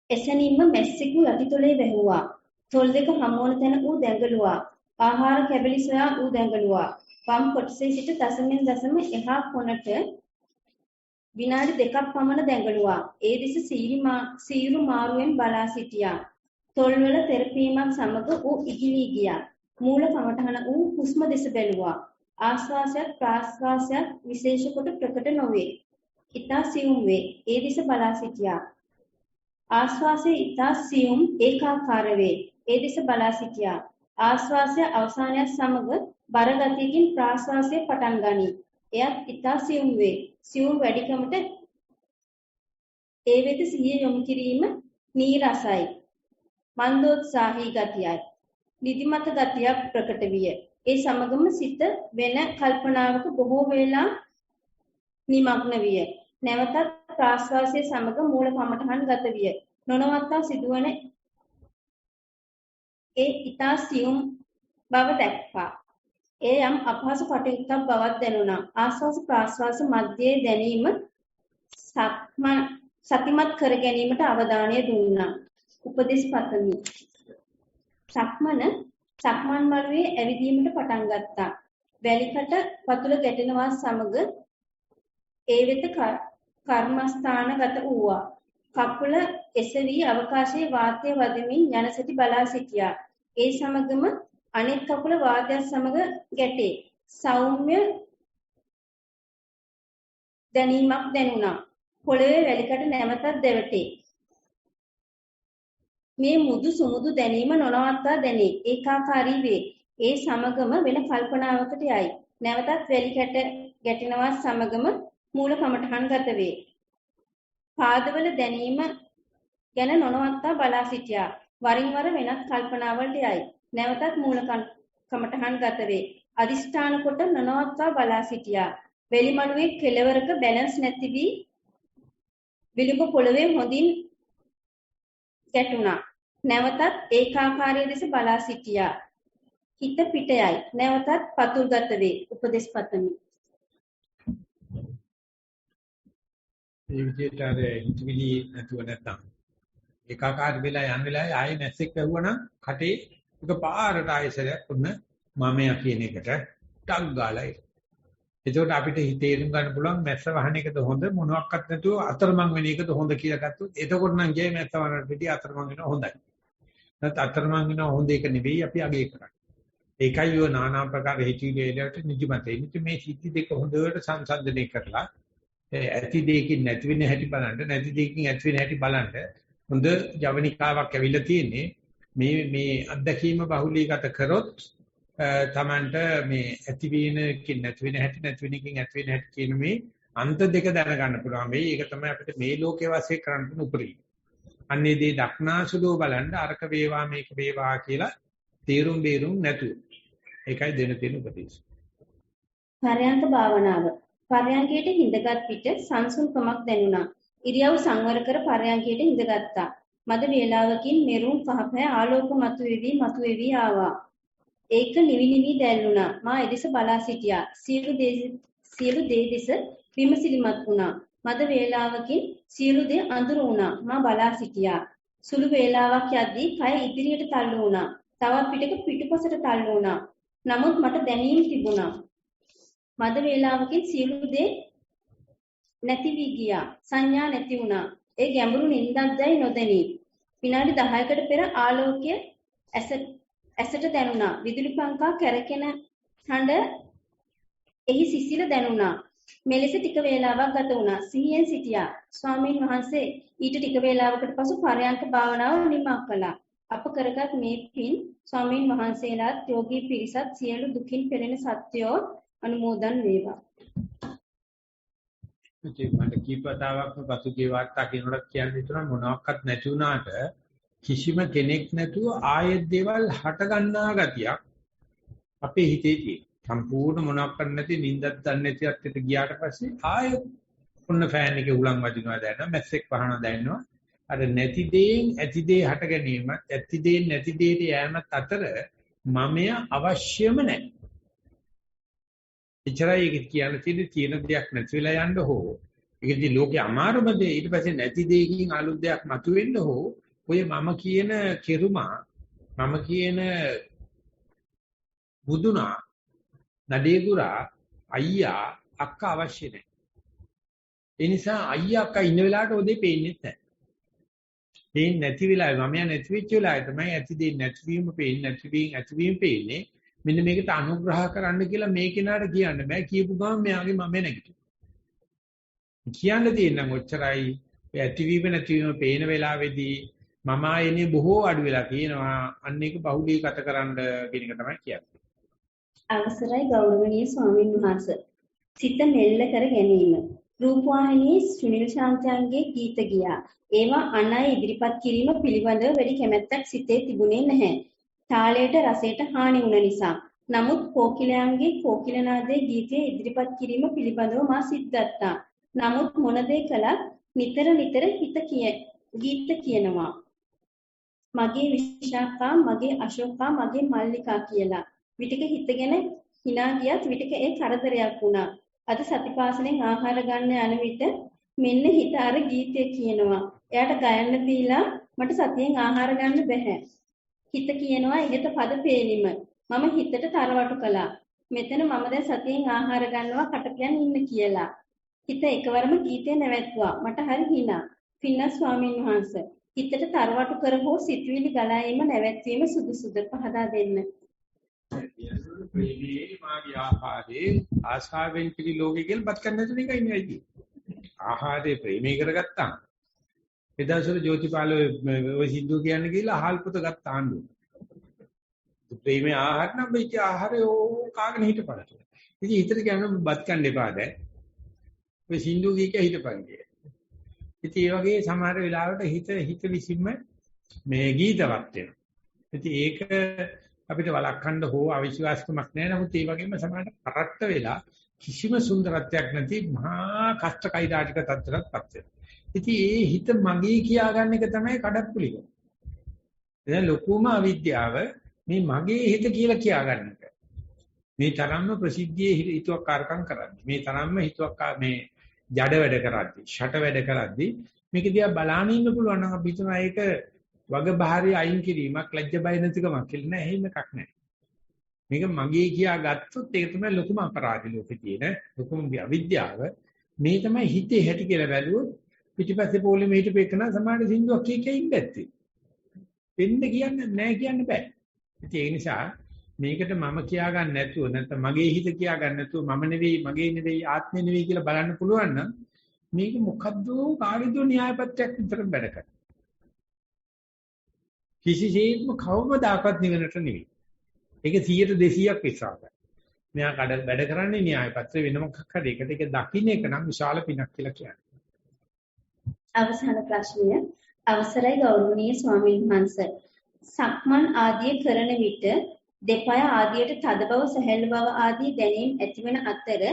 එසැනින්ම මැස්සෙකු යටිතොලේ වැහුවා. තොල් දෙක හමුවන තැන ඌ දැඟලුවා. ආහාර කැබලි සොයා ඌ දැඟලුවා. වම් කොටසේ සිට දශමෙන් දශම එහා කොනට විනාඩි 2ක් පමණ දැඟලුවා. ඒ දෙස සීරු මාරුවෙන් බලා සිටියා. තොල්වල තෙරපීමක් සමග ඌ ඉගිලී ගියා. මූල කමඨහන ඌ හුස්ම දෙස බැලුවා. ආශ්වාසයත් ප්‍රාශ්වාසයත් විශේෂ කොට ප්‍රකට නොවේ. ඊතා සියුම් වේ. ඒ දෙස බලා සිටියා. ආශ්වාසයේ ඊතා සියුම් ඒකාකාර වේ. ඒ දෙස බලා සිටියා. ආශ්වාසය අවසානයත් සමග බර ගතියකින් ප්‍රාශ්වාසය පටන් ගනී. එයත් ඊතා සියුම් වේ. සියුම් වැඩිකමට ඒ වෙත සිහිය යොමු කිරීම නීරසයි. මන්දෝත්සාහී ගතියයි. නිදිමත ගතියක් ප්‍රකට විය. ඒ සමගම සිත වෙන කල්පනාවක බොහෝ වේලා නිමග්න විය. නැවතත් ප්‍රාශ්වාසයේ සමග මූල කමඨහන් ගත විය. නොනවත්තා සිදුවන ඒ ඊතා සියුම් බව දැක්කා. ඒ යම් අපහසු කටයුත්තක් බවක් දැනුණා. ආශ්වාස ප්‍රාශ්වාස මැදයේ දැනීම සතිමත් කර ගැනීමට අවධානය දුන්නා. උපදේශ පතමි. සක්මන් මළුවේ ඇවිදීමට පටන් ගත්තා. වැලිකට පතුල ගැටෙනවා සමග ඒ වෙත කර්මස්ථානගත වූවා. කකුල එසවි අවකාශයේ වාතය වදිමින් යන සැටි බලා සිටියා. ඒ සමගම අනෙක් කකුල වාතයත් සමග ගැටේ. සෞම්‍ය දැනීමක් දැනුණා. පොළවේ වැලිකට නැවතත් දැවටේ. මේ මුදු සුමුදු දැනීම නොනවත්වා දැනේ. ඒකාකාරී වේ. ඒ සමගම වෙන කල්පනාවකට යයි. නැවතත් වැලිකට ගැටෙනවා සමගම මූල කමඨහන් ගත වේ. පාදවල දැනීම ගැන නොනවත්වා බලා සිටියා. වරින් වර වෙනත් කල්පනාවලට යයි. නැවතත් මූල කමඨහන් ගත වේ. අදිෂ්ඨාන කොට නොනවත්වා බලා සිටියා. වෙලිමඩුවේ කෙළවරක බැලන්ස් නැති වී විලුඹ පොළවේ හොඳින් ගැටුණා. නැවතත් ඒකාකාරී ලෙස බලා සිටියා. හිත පිටයයි. නැවතත් පතුල්ගත වේ. උපදේශ පතමි. ඒ විදිහට අර හිතවිලි නැතුව නැත්තම් ඒකාකාර වෙලා යන වෙලාවේ ආයේ මැස්සෙක් වැහුවනම් කටේ එක පාරට ආයෙසරයක් උන්න මමයා කියන එකට ටක් ගාලා ඒක. එතකොට අපිට තේරුම් ගන්න පුළුවන් මැස්ස වහන එකද හොඳ මොනවත් නැතුව අතරමං වෙන එකද හොඳ කියලා ගත්තොත් එතකොට නම් ගියේ මැස්ස වහනට පිටි අතරමං වෙනවා හොඳයි. නැත්නම් අතරමං වෙනවා හොඳ එක නෙවෙයි අපි අගය කරන්නේ. ඒකයි ඔය নানা ආකාර හිතවිලි වලට නිදිමත. ඉතින් මේ සිද්ධි දෙක හොඳට සංසන්දනය කරලා ඇති දෙයකින් නැති වෙන හැටි බලන්න නැති දෙයකින් ඇති වෙන හැටි බලන්න හොඳ ජවනිකාවක් ඇවිල්ලා තියෙන්නේ මේ අත්දැකීම බහුලීගත කරොත් තමන්ට මේ ඇති වෙනකින් නැති වෙන හැටි නැති වෙනකින් ඇති වෙන හැටි කියන මේ අන්ත දෙක දැනගන්න පුළුවන් වෙයි. ඒක තමයි අපිට මේ ලෝකයේ වාසය කරන්න උපරිම. අන්නේ දේ දක්නාසුලෝ බලන්න අරක වේවා මේක වේවා කියලා තීරුම් බේරුම් නැතුව. ඒකයි දෙන තියෙන උපදේශය. පරයන්ක භාවනාව. පරයන්කයට හිඳගත් විට සංසුන්කමක් දැනුණා. ඉරියව් සංවර කර පරයන්කයට හිඳගත්තා. මද වේලාවකින් මෙරුන් කහපැ ආලෝක මතුවේවි ආවා. ඒක නිවි දැල්ුණා. මා එදෙස බලා සිටියා. සියලු දේ දෙස විමසිලිමත් වුණා. මද වේලාවකින් සියලු දේ අඳුර වුණා. මා බලා සිටියා. සුළු වේලාවක් යද්දී කය ඉදිරියට තල්ලු වුණා. තවත් පිටක පිටුපසට තල්ලු වුණා. නමුත් මට දැනීම තිබුණා. මද වේලාවකින් සියලු දේ නැති වී ගියා. සංඥා නැති වුණා. ඒ ගැඹුරු නිින්දක්දයි නොදැනී. විනාඩි 10කට පෙර ආලෝකය ඇසට දැනුණා. විදුලි පංකා කැරකෙන හඬ එහි සිසිල දැනුණා. මෙලෙස ටික වේලාවක් ගත වුණා. සිහියෙන් සිටියා. ස්වාමීන් වහන්සේ ඊට ටික වේලාවකට පසු පරයන්ක භාවනාව නිමා කළා. අප කරගත් මේ පින් ස්වාමීන් වහන්සේලාත් යෝගී පිරිසත් සියලු දුකින් පෙළෙන සත්‍යෝ අනුමෝදන් වේවා. මට කීපතාවක් පසුගිය වාර්තා කියනකොට කියන්නේ තුන මොනවාක්වත් නැති වුණාට කිසිම කෙනෙක් නැතුව ආයෙත් දේවල් හට ගන්නා ගතියක් අපේ හිතේ තියෙනවා. සම්පූර්ණ මොනවාක්වත් නැති නිින්දක් දන්නේ නැති අත්යට ගියාට පස්සේ ආයෙත් ඔන්න ෆෑන් එකේ උලන් වදිනවා දැනෙනවා මැස්සෙක් වහනවා දැනෙනවා. අර නැති දේෙන් ඇති දේ හට ගැනීමත් ඇති දේෙන් නැති දේට යෑමත් අතර මමය අවශ්‍යම නැහැ. එච්චරයි ඒක තියෙන දෙයක් නැති වෙලා යන්න හෝ ඒකදී ලෝකේ අමාරුම දේ ඊට පස්සේ නැති දෙයකින් අලුත් දෙයක් මතුවෙන්න හෝ ඔය මම කියන කෙරුමා මම කියන බුදුනා නඩේගුරා අයියා අක්කා අවශ්‍ය නැහැ. ඒ නිසා අයියා අක්කා ඉන්න වෙලාවට ඔතේ පේන්නේ නැහැ. පේන්නේ නැති වෙලාවේ මම නැති වෙච්ච වෙලාවේ තමයි ඇති දෙයක් නැතිවීම පේන්නේ ඇතිවීම පේන්නේ. මෙන්න මේකට අනුග්‍රහ කරන්න කියලා මේ කෙනාට කියන්න බෑ. කියපු ගමන් මෙයාගේ මම නැගිටිනවා. කියන්න තියෙනම් ඔච්චරයි ඇතිවීම නැතිවීම පේන වෙලාවේදී මම ආයනේ බොහෝ අඩු වෙලා තියෙනවා. අන්න ඒක බහුලීගත කරන්න කියන එක තමයි කියන්නේ. අවසරයි ගෞරවනීය ස්වාමීන් වහන්සේ. සිත මෙල්ල කර ගැනීම. රූපවාහිනී සුනිල් ශාන්තයන්ගේ ගීත ගියා. ඒවා අනයි ඉදිරිපත් කිරීම පිළිබඳව වැඩි කැමැත්තක් සිතේ තිබුණේ නැහැ. තාලයට රසයට හානි වුණ නිසා. නමුත් කෝකිලයන්ගේ කෝකිලනාදයේ ගීතය ඉදිරිපත් කිරීම පිළිබඳව මා සිත් ගත්තා. නමුත් මොන දේ කළත් නිතර ගීත කියනවා. මගේ විශාඛා, මගේ අශෝකා, මගේ මල්ලිකා කියලා. විටක හිතගෙන hina ගියත් විටක ඒ කරදරයක් වුණා. අද සතිපාසලෙන් ආහාර ගන්න යන විට මෙන්න හිත අර ගීතය කියනවා. එයාට ගයන්න දීලා මට සතියෙන් ආහාර ගන්න බැහැ. හිත කියනවා ඉහත පද පේලිම. මම හිතට තරවටු කළා. මෙතන මම දැන් සතියෙන් ආහාර ගන්නවා කටපියන් ඉන්න කියලා. හිත එකවරම ගීතය නැවැත්තුවා. මට හරි hina. පින්වත් ස්වාමීන් වහන්සේ හිතට තරවටු කර හෝ සිතුවිලි ගලා ඒම නැවැත්වීම සුදුසුද පහදා දෙන්න. ප්‍රේමී මාගේ ආහාරේ ආශාවෙන් පිළි ලෝකෙ කියලා බත් කන්න නැතුව එකයි නෙවෙයි. ආහාරේ ප්‍රේමී කරගත්තා. එදාසොර ජෝතිපාල ඔය සිද්ධු කියන්නේ කියලා අහල් පොත ගත්ත ආණ්ඩුව. ප්‍රේමී ආහාර නම් වෙච්ච ආහාරේ ඕ කාගෙන හිටපන්. ඉතින් හිතට කියනවා බත් කන්න එපා දැන්. ඔය සින්දු ගීක හිටපන් කිය. ඉතින් ඒ වගේ සමහර වෙලාවට හිත විසින්ම මේ ගීතවත් වෙනවා. ඉතින් ඒක අපිට වළක්වන්න හෝ අවිශ්වාසකමක් නැහැ. නමුත් ඒ වගේම සමහරට කරට්ට වෙලා කිසිම සුන්දරත්වයක් නැති මහා කෂ්ටකයිරාජික තත්ත්වයකටපත් වෙනවා. ඉතින් ඒ හිත මගේ කියාගන්න එක තමයි කඩප්පුලිකම. එතන ලොකුම අවිද්‍යාව මේ මගේ හිත කියලා කියාගන්න එක. මේ තරම්ම ප්‍රසිද්ධියේ හිතුවක්කාරකම් කරන්නේ. මේ තරම්ම මේ ජඩ වැඩ කරද්දී, ෂට වැඩ කරද්දී මේක දිහා බලාගෙන ඉන්න පුළුවන් නම් අපි හිතනවා ඒක වගබහාරය අයින් කිරීමක්, ලැජ්ජ බය නැතිකමක් කියලා නෑ. එහෙම එකක් නෑ. මේක මගේ කියා ගත්තොත් ඒක තමයි ලොකුම අපරාධය ලෝකේ තියෙන ලොකුම අවිද්‍යාව. මේ තමයි හිතේ හැටි කියලා බැලුවොත් පිටිපස්සේ පොළේ මෙහිට පෙකන සමාන සින්දුවක් කීකෙයින් දැත්තේ. වෙන්න කියන්නේ නැහැ කියන්න බෑ. ඉතින් ඒ නිසා මේකට මම කියා ගන්න නැතුව නැත්නම් මගේ හිත කියා ගන්න නැතුව මම නෙවෙයි මගේ නෙවෙයි ආත්මෙ නෙවෙයි කියලා බලන්න පුළුවන් නම් මේක මොකද්ද කාගේද න්‍යායපත්‍යක් විතරක් වැඩ කරන්නේ. කිසිසේත්ම කවමදාකවත් නිවනට නෙවෙයි. ඒක 100ට 200ක් විශ්වාසයි. මෙයා වැඩ කරන්නේ න්‍යායපත්‍ර වෙන මොකක් හරි එකට ඒක දකින්න එක නම් විශාල පිනක් කියලා කියන්නේ. අවසාන ප්‍රශ්නය අවසරයි ගෞරවනීය ස්වාමීන් වහන්සේ. සක්මන් ආදිය කරන විට දෙපය ආදියට තද බව සැහැල්ලු බව ආදී දැනීම් ඇතිවන අතර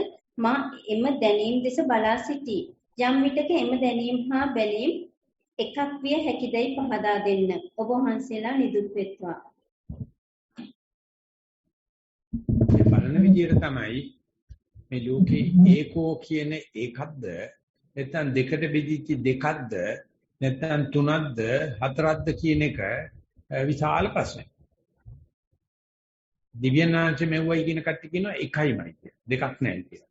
මා එම දැනීම් දෙස බලා සිටී. යම් විටක එම දැනීම් හා බැලීම් එකක් විය හැකිදයි පහදා දෙන්න. ඔබ වහන්සේලා නිදුක් වෙත්වා. බලන විදියට තමයි මේ ලෝකේ ඒකෝ කියන එකක්ද නැත්නම් දෙකට බෙදිච්ච දෙකක්ද නැත්නම් තුනක්ද හතරක්ද කියන එක විශාල ප්‍රශ්නයක්. දිව්‍යඥානච මෙව්වයි කියන කට්ටිය කියනවා එකයිමයි කියලා. දෙකක් නැහැ කියලා.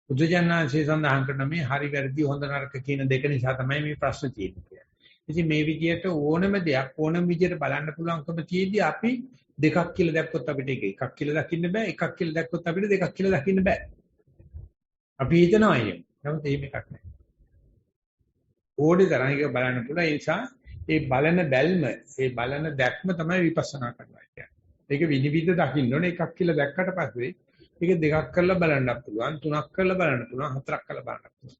බුදුජානනාංශය සඳහන් කරන මේ හරි වැරදි හොඳ නරක කියන දෙක නිසා තමයි මේ ප්‍රශ්න තියෙන්නේ කියලා. ඉතින් මේ විදියට ඕනම දෙයක් ඕනම විදියට බලන්න පුළුවන්කම තියෙද්දි අපි දෙකක් කියලා දැක්කොත් අපිට ඒක එකක් කියලා දකින්න බෑ. එකක් කියලා දැක්කොත් අපිට දෙකක් කියලා දකින්න බෑ. අපි හිතනවා එහෙම. නමුත් එහෙම එකක් නැහැ. ඕනේ තරම් එක බලන්න පුළුවන්. ඒ නිසා ඒ බලන බැල්ම, ඒ බලන දැක්ම තමයි විපස්සනා කරනවා කියන්නේ. ඒක විනිවිද දකින්න ඕනේ. එකක් කියලා දැක්කට පස්සේ ඒක දෙකක් කරලා බලන්නත් පුළුවන්, තුනක් කරලා බලන්න පුළුවන්, හතරක් කරලා බලන්න පුළුවන්.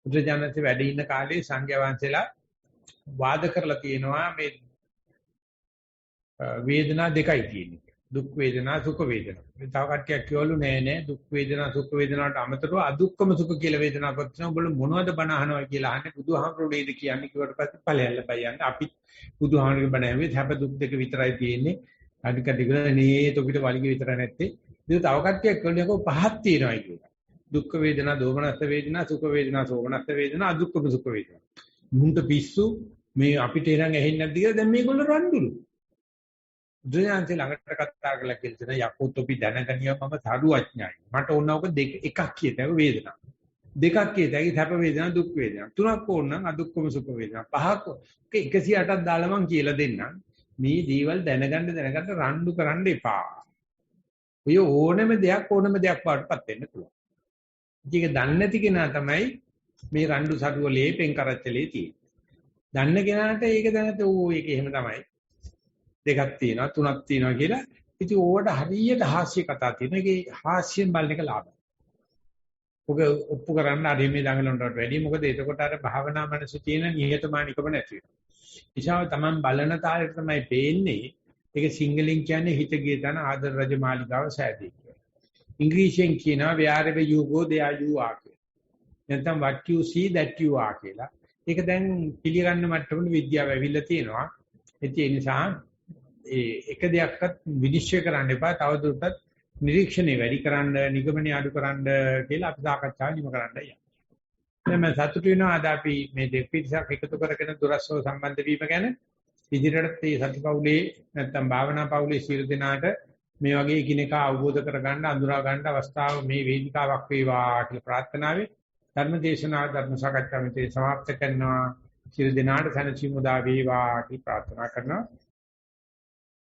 බුදුජානකසේ වැඩ ඉන්න කාලේ සංඝයා වහන්සේලා වාද කරලා තියෙනවා මේ වේදනා දෙකයි තියෙන්නේ. දුක් වේදනා, සුඛ වේදනා. මේ තව කට්ටියක් කියවලු නෑ දුක් වේදනා, සුඛ වේදනාට අමතරව අදුක්කම සුඛ කියලා වේදනාවක් තියෙනවා. උඹල මොනවද බණ අහනවා කියලා අහන්නේ බුදුහාමුදුරුවෝ නේද කියන්නේ කිව්වට පස්සේ ඵලයල්ල බයන්නේ. අපි බුදුහාමුදුරුවෝ බණ ඇහුවේ හැබ දුක් දෙක විතරයි තියෙන්නේ. අනික ටික නේ තොපිට වලිග විතර නැත්තේ. ඉතින් තව කට්ටියක් කියනකො පහක් තියෙනවා කියලා. දුක් වේදනා, දෝමනස්ස වේදනා, සුඛ වේදනා, සෝමනස්ස වේදනා, අදුක්කම සුඛ වේදනා. මුන්ට පිස්සු මේ අපිට එරන් ඇහෙන්නේ නැද්ද කියලා දැන් මේගොල්ලෝ රණ්ඩුලු. දුන්නාන්සේ ළඟට කතා කරලා කියල්තන යකෝ තොපි දැනගනියව මම සාදු අඥායි. මට ඕනවක දෙක එකක් කියතේ වේදනා. දෙකක් කියතේ සැප වේදනා, දුක් වේදනා. තුනක් ඕන නම් අදුක්කම සුඛ වේදනා. පහක් 108ක් දාලා මං කියලා දෙන්නම්. මේ දේවල් දැනගන්න රණ්ඩු කරන්න එපා. ඔය ඕනම දෙයක් වඩපත් වෙන්න පුළුවන්. ඒක දන්නේ නැති කෙනා තමයි මේ රණ්ඩු සඩුවලේ පෙන් කරච්චලේ තියෙන්නේ. දන්න කෙනාට ඒක දැනට ඒක එහෙම තමයි. දෙකක් තියෙනවා තුනක් තියෙනවා කියලා. ඉතින් ඕවට හරියට හාස්‍ය කතා තියෙනවා. ඒකේ හාස්‍යයෙන් බලන එක ලාභයි. ඔක ඔප්පු කරන්න අර මේ දඟලනට වැඩිය. මොකද එතකොට අර භාවනා මනසේ තියෙන නිහතමානීකම නැති වෙනවා. ඉෂාව තමන් බලන තාලෙට තමයි පේන්නේ. ඒක සිංහලෙන් කියන්නේ හිත ගිය තන ආදර රජ මාලිගාව සෑදී කියලා. ඉංග්‍රීසියෙන් කියනවා wherever you go there you are කියලා. නැත්නම් what you see that you are කියලා. ඒක දැන් පිළිගන්න මට්ටමට විද්‍යාව ඇවිල්ලා තියෙනවා. ඒ නිසා එක දෙයක්වත් විනිශ්චය කරන්න එපා. තවදුරටත් නිරීක්ෂණය වැඩි කරන්න, නිගමනය අඩු කරන්න කියලා අපි සාකච්ඡා නිම කරන්න යනවා. දැන් මම සතුටු වෙනවා අද අපි මේ දෙපිටසක් එකතු කරගෙන දුරස්ව සම්බන්ධ වීම ගැන ඉදිරියටත් මේ සතිපවුලේ නැත්නම් භාවනා පවුලේ සියලු දෙනාට මේ වගේ එකිනෙකා අවබෝධ කරගන්න, අඳුරා ගන්න අවස්ථාව මේ වේදිකාවක් වේවා කියලා ප්‍රාර්ථනාවේ ධර්ම දේශනා ධර්ම සාකච්ඡා මෙතේ සමාප්ත කරනවා. සියලු දෙනාට සනසි මුදා වේවා කියලා ප්‍රාර්ථනා කරනවා.